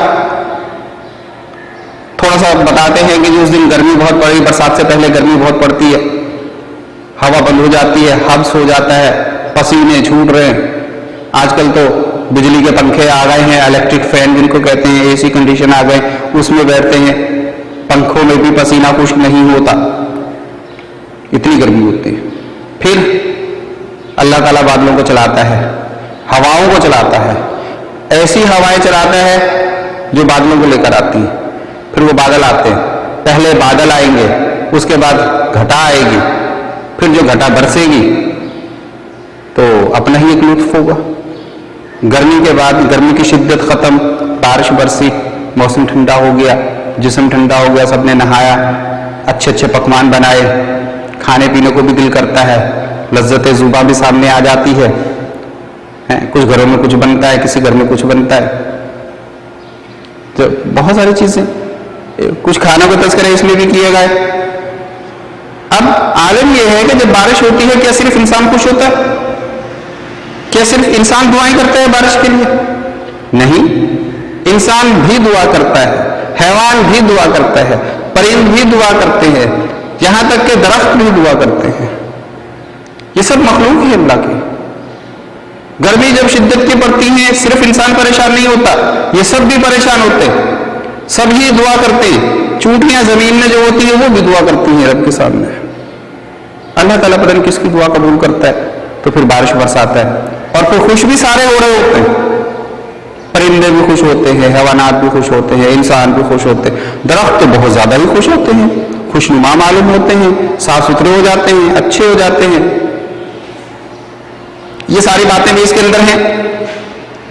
S3: تھوڑا سا بتاتے ہیں کہ اس دن گرمی بہت پڑی, برسات سے پہلے گرمی بہت پڑتی ہے, ہوا بند ہو جاتی ہے, حبس ہو جاتا ہے, پسینے چھوٹ رہے ہیں. آج کل تو بجلی کے پنکھے آ گئے ہیں, الیکٹرک فین جن کو کہتے ہیں, اے سی کنڈیشن آ گئے, اس میں بیٹھتے ہیں, پنکھوں میں بھی پسینہ خشک نہیں ہوتا, اتنی گرمی ہوتی ہے. پھر اللہ تعالیٰ بادلوں کو چلاتا ہے, ہواؤں کو چلاتا ہے, ایسی ہوائیں چلاتا ہے جو بادلوں کو لے کر آتی ہیں. پھر وہ بادل آتے ہیں, پہلے بادل آئیں گے, اس کے بعد گھٹا آئے گی, پھر جو گھٹا برسے گی تو اپنا ہی ایک لطف ہوگا. گرمی کے بعد گرمی کی شدت ختم, بارش برسی, موسم ٹھنڈا ہو گیا, جسم ٹھنڈا ہو گیا, سب نے نہایا, اچھے اچھے پکوان بنائے, کھانے پینے کو بھی دل کرتا ہے, لذت زوبا بھی سامنے آ جاتی ہے. کچھ گھروں میں کچھ بنتا ہے, کسی گھر میں کچھ بنتا ہے, تو بہت ساری چیزیں. کچھ کھانوں کے تذکرے اس میں بھی کیے گئے. اب عالم یہ ہے کہ جب بارش ہوتی ہے کیا صرف انسان خوش ہوتا ہے؟ کیا صرف انسان دعائیں کرتا ہے بارش کے لیے؟ نہیں, انسان بھی دعا کرتا ہے, حیوان بھی دعا کرتا ہے, پرند بھی دعا کرتے ہیں, یہاں تک کہ درخت بھی دعا کرتے ہیں. یہ سب مخلوق ہے اللہ کی. گرمی جب شدت کی پڑتی ہے صرف انسان پریشان نہیں ہوتا, یہ سب بھی پریشان ہوتے ہیں, سب ہی دعا کرتے ہیں. چونٹیاں زمین میں جو ہوتی ہیں وہ بھی دعا کرتی ہیں رب کے سامنے. اللہ تعالیٰ پتہ نہیں کس کی دعا قبول کرتا ہے, تو پھر بارش برساتا ہے, اور پھر خوش بھی سارے ہو رہے ہوتے ہیں. پرندے بھی خوش ہوتے ہیں, حیوانات بھی خوش ہوتے ہیں, انسان بھی خوش ہوتے ہیں, درخت تو بہت زیادہ ہی خوش ہوتے ہیں, خوشنما معلوم ہوتے ہیں، صاف ستھرے ہو جاتے ہیں، اچھے ہو جاتے ہیں. یہ ساری باتیں بھی اس کے اندر ہیں.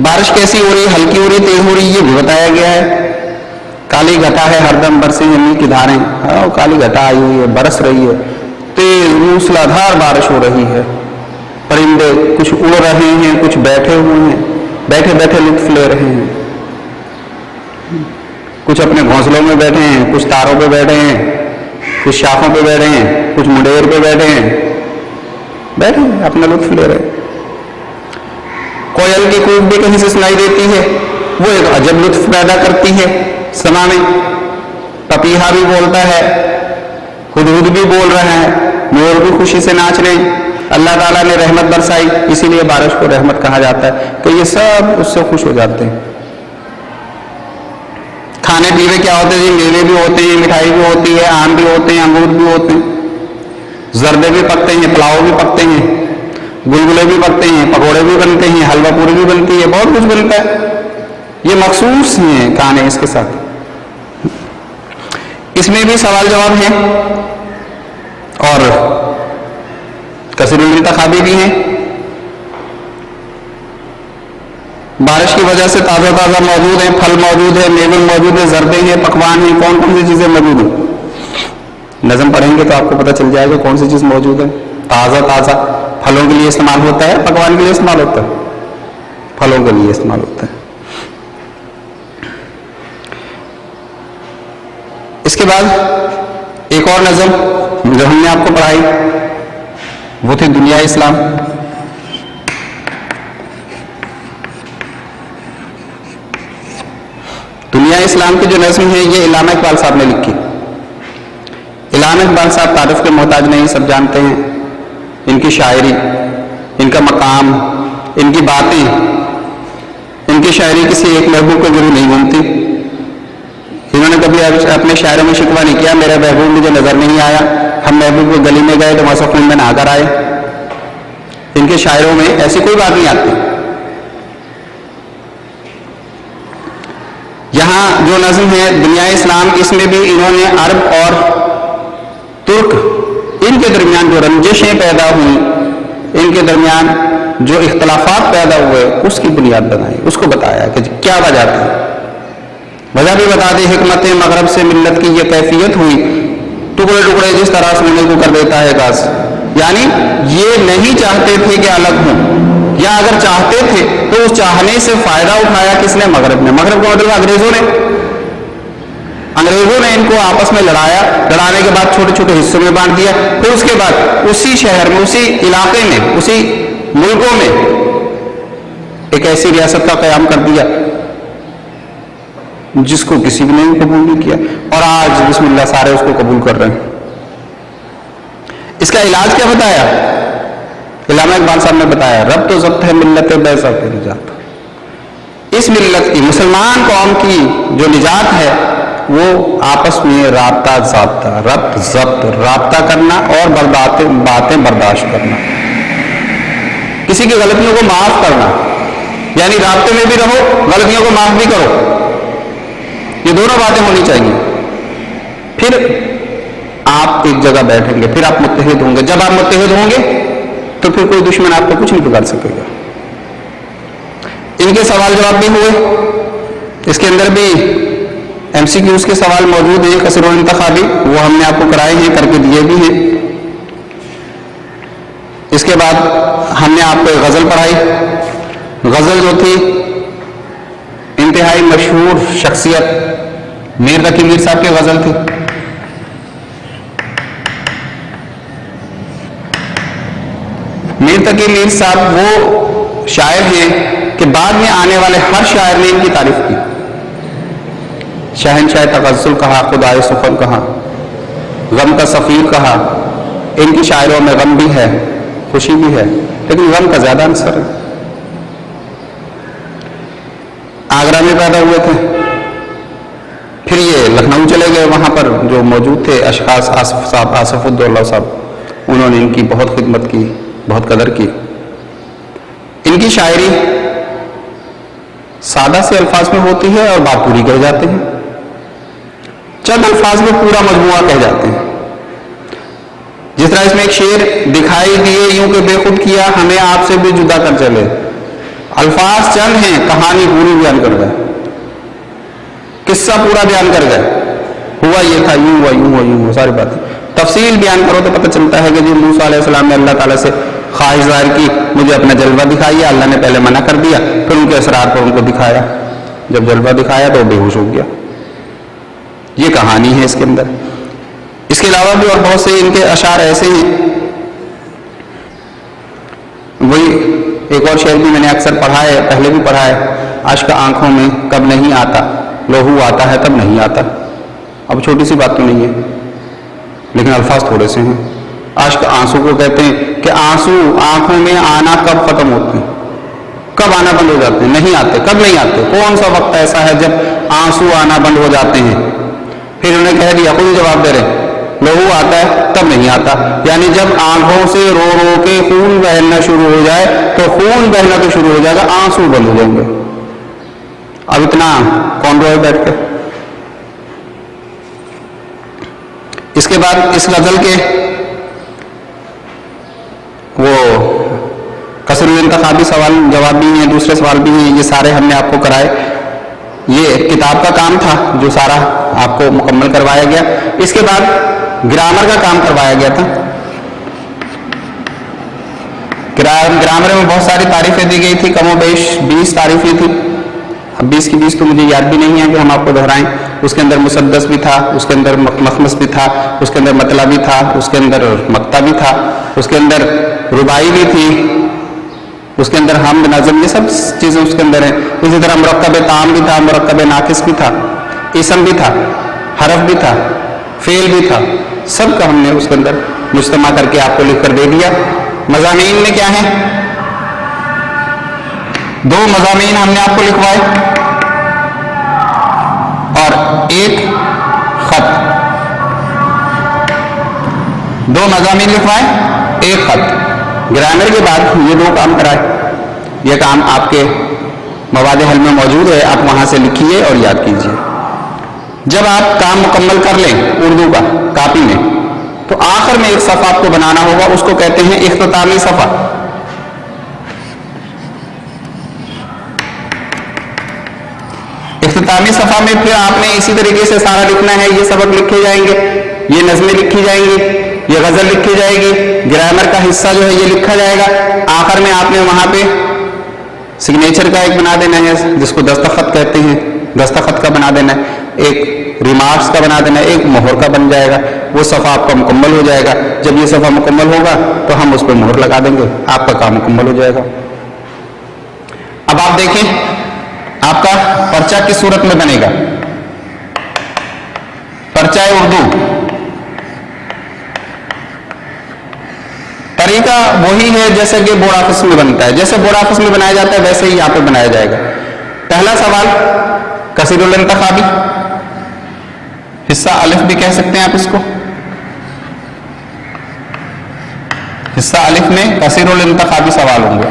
S3: بارش کیسی ہو رہی ہے، ہلکی ہو رہی ہے، تیز ہو رہی ہے، یہ بھی بتایا گیا ہے. کالی گھٹا ہے، ہر دم برسے زمین کی دھاریں، کالی گھٹا آئی ہوئی ہے، برس رہی ہے، تیز موسلا دھار بارش ہو رہی ہے. پرندے کچھ اڑ رہے ہیں، کچھ بیٹھے ہوئے ہیں، بیٹھے بیٹھے لطف لے رہے ہیں. کچھ اپنے گھونسلوں میں بیٹھے ہیں، کچھ تاروں پہ بیٹھے ہیں، کچھ شاخوں پہ بیٹھے ہیں، کچھ منڈیر پہ بیٹھے ہیں، بیٹھے ہیں اپنا لطف لے رہے ہیں. کوئل کی کوک بھی کہیں سے سنائی دیتی ہے، وہ ایک عجب لطف پیدا کرتی ہے سما میں. پپیہا بھی بولتا ہے، ہدہد بھی بول رہا ہے، مور بھی خوشی سے ناچ رہے ہیں. اللہ تعالیٰ نے رحمت برسائی، اسی لیے بارش کو رحمت کہا جاتا ہے کہ یہ سب اس سے خوش ہو جاتے ہیں. کھانے پینے کیا ہوتے ہیں؟ میوے بھی ہوتے ہیں، مٹھائی بھی ہوتی ہے، آم بھی ہوتے ہیں، انگور بھی ہوتے ہیں، زردے بھی پکتے ہیں، پلاؤ بھی پکتے ہیں، گلگلے بھی پکتے ہیں، پکوڑے بھی بنتے ہیں، حلوہ پوری بھی بنتی ہے، بہت کچھ بنتا ہے. یہ مخصوص ہیں کھانے اس کے ساتھ. اس میں بھی سوال جواب ہیں اور کثیر الانتخابی بھی ہیں. بارش کی وجہ سے تازہ تازہ موجود ہیں، پھل موجود ہے، میوے موجود ہے، زردے ہیں، پکوان ہیں، کون کون سی چیزیں موجود ہیں. نظم پڑھیں گے تو آپ کو پتہ چل جائے گا کون سی چیز موجود ہے. تازہ تازہ پھلوں کے لیے استعمال ہوتا ہے، پکوان کے لیے استعمال ہوتا ہے، پھلوں کے لیے استعمال ہوتا ہے. اس کے بعد ایک اور نظم جو ہم نے آپ کو پڑھائی وہ تھی دنیا اسلام. دنیا اسلام کی جو نظم ہے یہ علامہ اقبال صاحب نے لکھی. علامہ اقبال صاحب تعارف کے محتاج نہیں، سب جانتے ہیں ان کی شاعری، ان کا مقام، ان کی باتیں. ان کی شاعری کسی ایک محبوب کو ضرور نہیں گھومتی. انہوں نے کبھی اپنے شاعروں میں شکوہ نہیں کیا میرا محبوب مجھے نظر نہیں آیا، ہم محبوب کو گلی میں گئے تو وہاں سے خون میں نہا کر آئے. ان کے شاعروں میں ایسی کوئی بات نہیں آتی. یہاں جو نظم ہے دنیا اسلام، اس میں بھی انہوں نے عرب اور ترک ان کے درمیان جو رنجشیں پیدا ہوئیں، ان کے درمیان جو اختلافات پیدا ہوئے اس کی بنیاد بنائی، اس کو بتایا کہ کیا وجہ تھی. وجہ بھی بتا دی. حکمت مغرب سے ملت کی یہ کیفیت ہوئی، ٹکڑے ٹکڑے جس طرح سونے کو کر دیتا ہے گاز. یعنی یہ نہیں چاہتے تھے کہ الگ ہوں، یا اگر چاہتے تھے تو اس چاہنے سے فائدہ اٹھایا کس نے؟ مغرب نے. مغرب کا مطلب انگریزوں نے. انگریزوں نے ان کو آپس میں لڑایا، لڑانے کے بعد چھوٹے چھوٹے حصوں میں بانٹ دیا. پھر اس کے بعد اسی شہر میں، اسی علاقے میں، اسی ملکوں میں ایک ایسی ریاست کا قیام کر دیا جس کو کسی نے قبول نہیں کیا، اور آج بسم اللہ سارے اس کو قبول کر رہے ہیں. اس کا علاج کیا بتایا؟ علامہ اقبال صاحب نے بتایا رب تو ضبط ہے ملت بیضبط نجات. اس ملت کی، مسلمان قوم کی جو نجات ہے وہ آپس میں رابطہ ضابطہ، ربط ضبط، رابطہ کرنا اور باتیں برداشت کرنا، کسی کی غلطیوں کو معاف کرنا. یعنی رابطے میں بھی رہو، غلطیوں کو معاف بھی کرو، یہ دونوں باتیں ہونی چاہیے. پھر آپ ایک جگہ بیٹھیں گے، پھر آپ متحد ہوں گے. جب آپ متحد ہوں گے تو پھر کوئی دشمن آپ کو کچھ نہیں بگاڑ سکے گا. ان کے سوال جواب بھی ہوئے. اس کے اندر بھی ایم سی کیوز کے سوال موجود ہیں کثیر الانتخابی، وہ ہم نے آپ کو کرائے ہیں، کر کے دیے بھی ہیں. اس کے بعد ہم نے آپ کو غزل پڑھائی. غزل جو تھی انتہائی مشہور شخصیت میر تقی میر صاحب کی غزل تھی. میر تقی میر صاحب وہ شاعر ہیں کہ بعد میں آنے والے ہر شاعر نے ان کی تعریف کی. شہنشاہ تغزل کہا، خدائے سخن کہا، غم کا سفیر کہا. ان کی شاعروں میں غم بھی ہے، خوشی بھی ہے، لیکن غم کا زیادہ عنصر ہے. آگرہ میں پیدا ہوئے تھے، پھر یہ لکھنؤ چلے گئے. وہاں پر جو موجود تھے اشخاص، آصف الدولہ صاحب، انہوں نے ان کی بہت خدمت کی، بہت قدر کی. ان کی شاعری سادہ سے الفاظ میں ہوتی ہے اور بات پوری کہہ جاتے ہیں. چند الفاظ میں پورا مجموعہ کہہ جاتے ہیں. جس طرح اس میں ایک شعر دکھائی دیے یوں کہ بے خود کیا ہمیں آپ سے بھی جدا کر چلے. الفاظ چند ہیں، کہانی پوری بیان کر گئے، قصہ پورا بیان کر گئے. ہوا یہ تھا، یوں ہوا، یوں ہوا، یوں ہوا، ساری باتیں تفصیل بیان کرو تو پتہ چلتا ہے کہ جی موسیٰ علیہ السلام نے اللہ تعالیٰ سے خواہش ظاہر کی، مجھے اپنا جلوہ دکھائیے. اللہ نے پہلے منع کر دیا، پھر ان کے اسرار پر ان کو دکھایا. جب جلوہ دکھایا تو وہ بے ہوش ہو گیا. یہ کہانی ہے اس کے اندر. اس کے علاوہ بھی اور بہت سے ان کے اشعار ایسے ہیں. وہی ایک اور شعر بھی میں نے اکثر پڑھا ہے، پہلے بھی پڑھا ہے. اشک آنکھوں میں کب نہیں آتا، لہو آتا ہے تب نہیں آتا. اب چھوٹی سی بات تو نہیں ہے لیکن الفاظ تھوڑے سے ہیں. اشک آنسو کو کہتے ہیں کہ آنسو آنکھوں میں آنا کب ختم ہوتے ہیں، کب آنا بند ہو جاتے ہیں؟ نہیں آتے. کب نہیں آتے؟ کون سا وقت ایسا ہے جب آنسو آنا بند ہو جاتے ہیں؟ پھر انہیں کہہ دیا، خود جواب دے رہے، لہو آتا ہے تب نہیں آتا. یعنی جب آنکھوں سے رو رو کے خون بہنا شروع ہو جائے تو خون بہنا تو شروع ہو جائے گا، آنسو بند ہو جائیں گے. اب اتنا کون روئے بیٹھ کے؟ اس کے بعد اس غزل کے وہ قصر الانتخابی سوال جواب بھی ہیں، دوسرے سوال بھی ہیں. یہ سارے ہم نے آپ کو کرائے. یہ کتاب کا کام تھا جو سارا آپ کو مکمل کروایا گیا. اس کے بعد گرامر کا کام کروایا گیا تھا. گرامر میں بہت ساری تعریفیں دی گئی تھی، کم و بیش 20 تعریفیں تھی. اب 20 کی 20 تو مجھے یاد بھی نہیں ہے کہ ہم آپ کو دہرائیں. اس کے اندر مسدس بھی تھا، اس کے اندر مخمس بھی تھا، اس کے اندر مطلع بھی تھا، اس کے اندر مقطع بھی تھا، اس کے اندر رباعی بھی تھی، اس کے اندر حمد نظم، یہ سب چیزیں اس کے اندر ہیں. اسی طرح مرکب تام بھی تھا، مرکب ناقص بھی تھا، اسم بھی تھا، حرف بھی تھا، فعل بھی تھا. سب کا ہم نے اس کے اندر مجتمع کر کے آپ کو لکھ کر دے دیا. مضامین میں کیا ہیں؟ 2 مضامین ہم نے آپ کو لکھوائے اور 1 خط. 2 مضامین لکھوائے، 1 خط. گرامر کے بعد یہ 2 کام کرائے. یہ کام آپ کے مواد حل میں موجود ہے، آپ وہاں سے لکھیے اور یاد کیجیے. جب آپ کام مکمل کر لیں اردو کا کاپی میں تو آخر میں ایک صفحہ آپ کو بنانا ہوگا، اس کو کہتے ہیں اختتامی صفحہ. اختتامی صفحہ میں پھر آپ نے اسی طریقے سے سارا لکھنا ہے. یہ سبق لکھے جائیں گے، یہ نظمیں لکھی جائیں گی، یہ غزل لکھی جائے گی، گرامر کا حصہ جو ہے یہ لکھا جائے گا. آخر میں آپ نے وہاں پہ سگنیچر کا ایک بنا دینا ہے جس کو دستخط کہتے ہیں، دستخط کا بنا دینا ہے، ایک ریمارکس کا بنا دینا ہے، ایک مہر کا بن جائے گا. وہ صفحہ آپ کا مکمل ہو جائے گا. جب یہ صفحہ مکمل ہوگا تو ہم اس پہ مہر لگا دیں گے، آپ کا کام مکمل ہو جائے گا. اب آپ دیکھیں آپ کا پرچہ کس صورت میں بنے گا. پرچہ اردو طریقہ وہی ہے جیسے کہ بورڈ آفس میں بنتا ہے. جیسے بورڈ آفس میں بنایا جاتا ہے ویسے ہی یہاں پہ بنایا جائے گا. پہلا سوال کثیر الانتخابی، حصہ الف بھی کہہ سکتے ہیں آپ اس کو. حصہ الف میں کثیر الانتخابی سوال ہوں گے.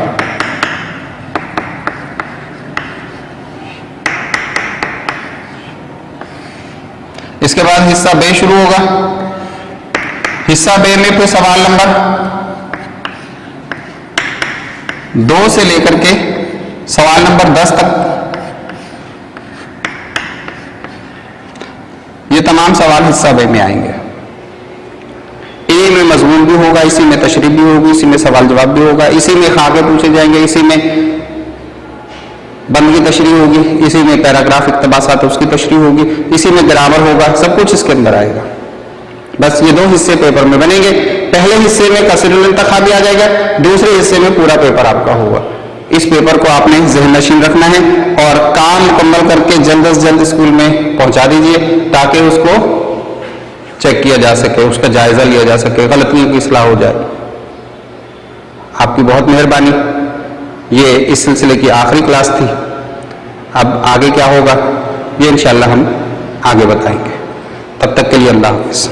S3: اس کے بعد حصہ بے شروع ہوگا. حصہ بے میں پھر سوال نمبر 2 سے لے کر کے سوال نمبر 10 تک یہ تمام سوال حصہ بے میں آئیں گے. اے میں مضمون بھی ہوگا، اسی میں تشریح بھی ہوگی، اسی میں سوال جواب بھی ہوگا، اسی میں خاکے پوچھے جائیں گے، اسی میں بند کی تشریح ہوگی، اسی میں پیراگراف اقتباسات اس کی تشریح ہوگی، اسی میں گرامر ہوگا. سب کچھ اس کے اندر آئے گا. بس یہ 2 حصے پیپر میں بنیں گے. پہلے حصے میں کثیر الانتخابی آ جائے گا، دوسرے حصے میں پورا پیپر آپ کا ہوگا. اس پیپر کو آپ نے ذہن نشین رکھنا ہے اور کام مکمل کر کے جلد از جلد اسکول میں پہنچا دیجیے تاکہ اس کو چیک کیا جا سکے، اس کا جائزہ لیا جا سکے، غلطیوں کی اصلاح ہو جائے. آپ کی بہت مہربانی. یہ اس سلسلے کی آخری کلاس تھی. اب آگے کیا ہوگا یہ انشاءاللہ ہم آگے بتائیں گے. تب تک کے لیے اللہ حافظ.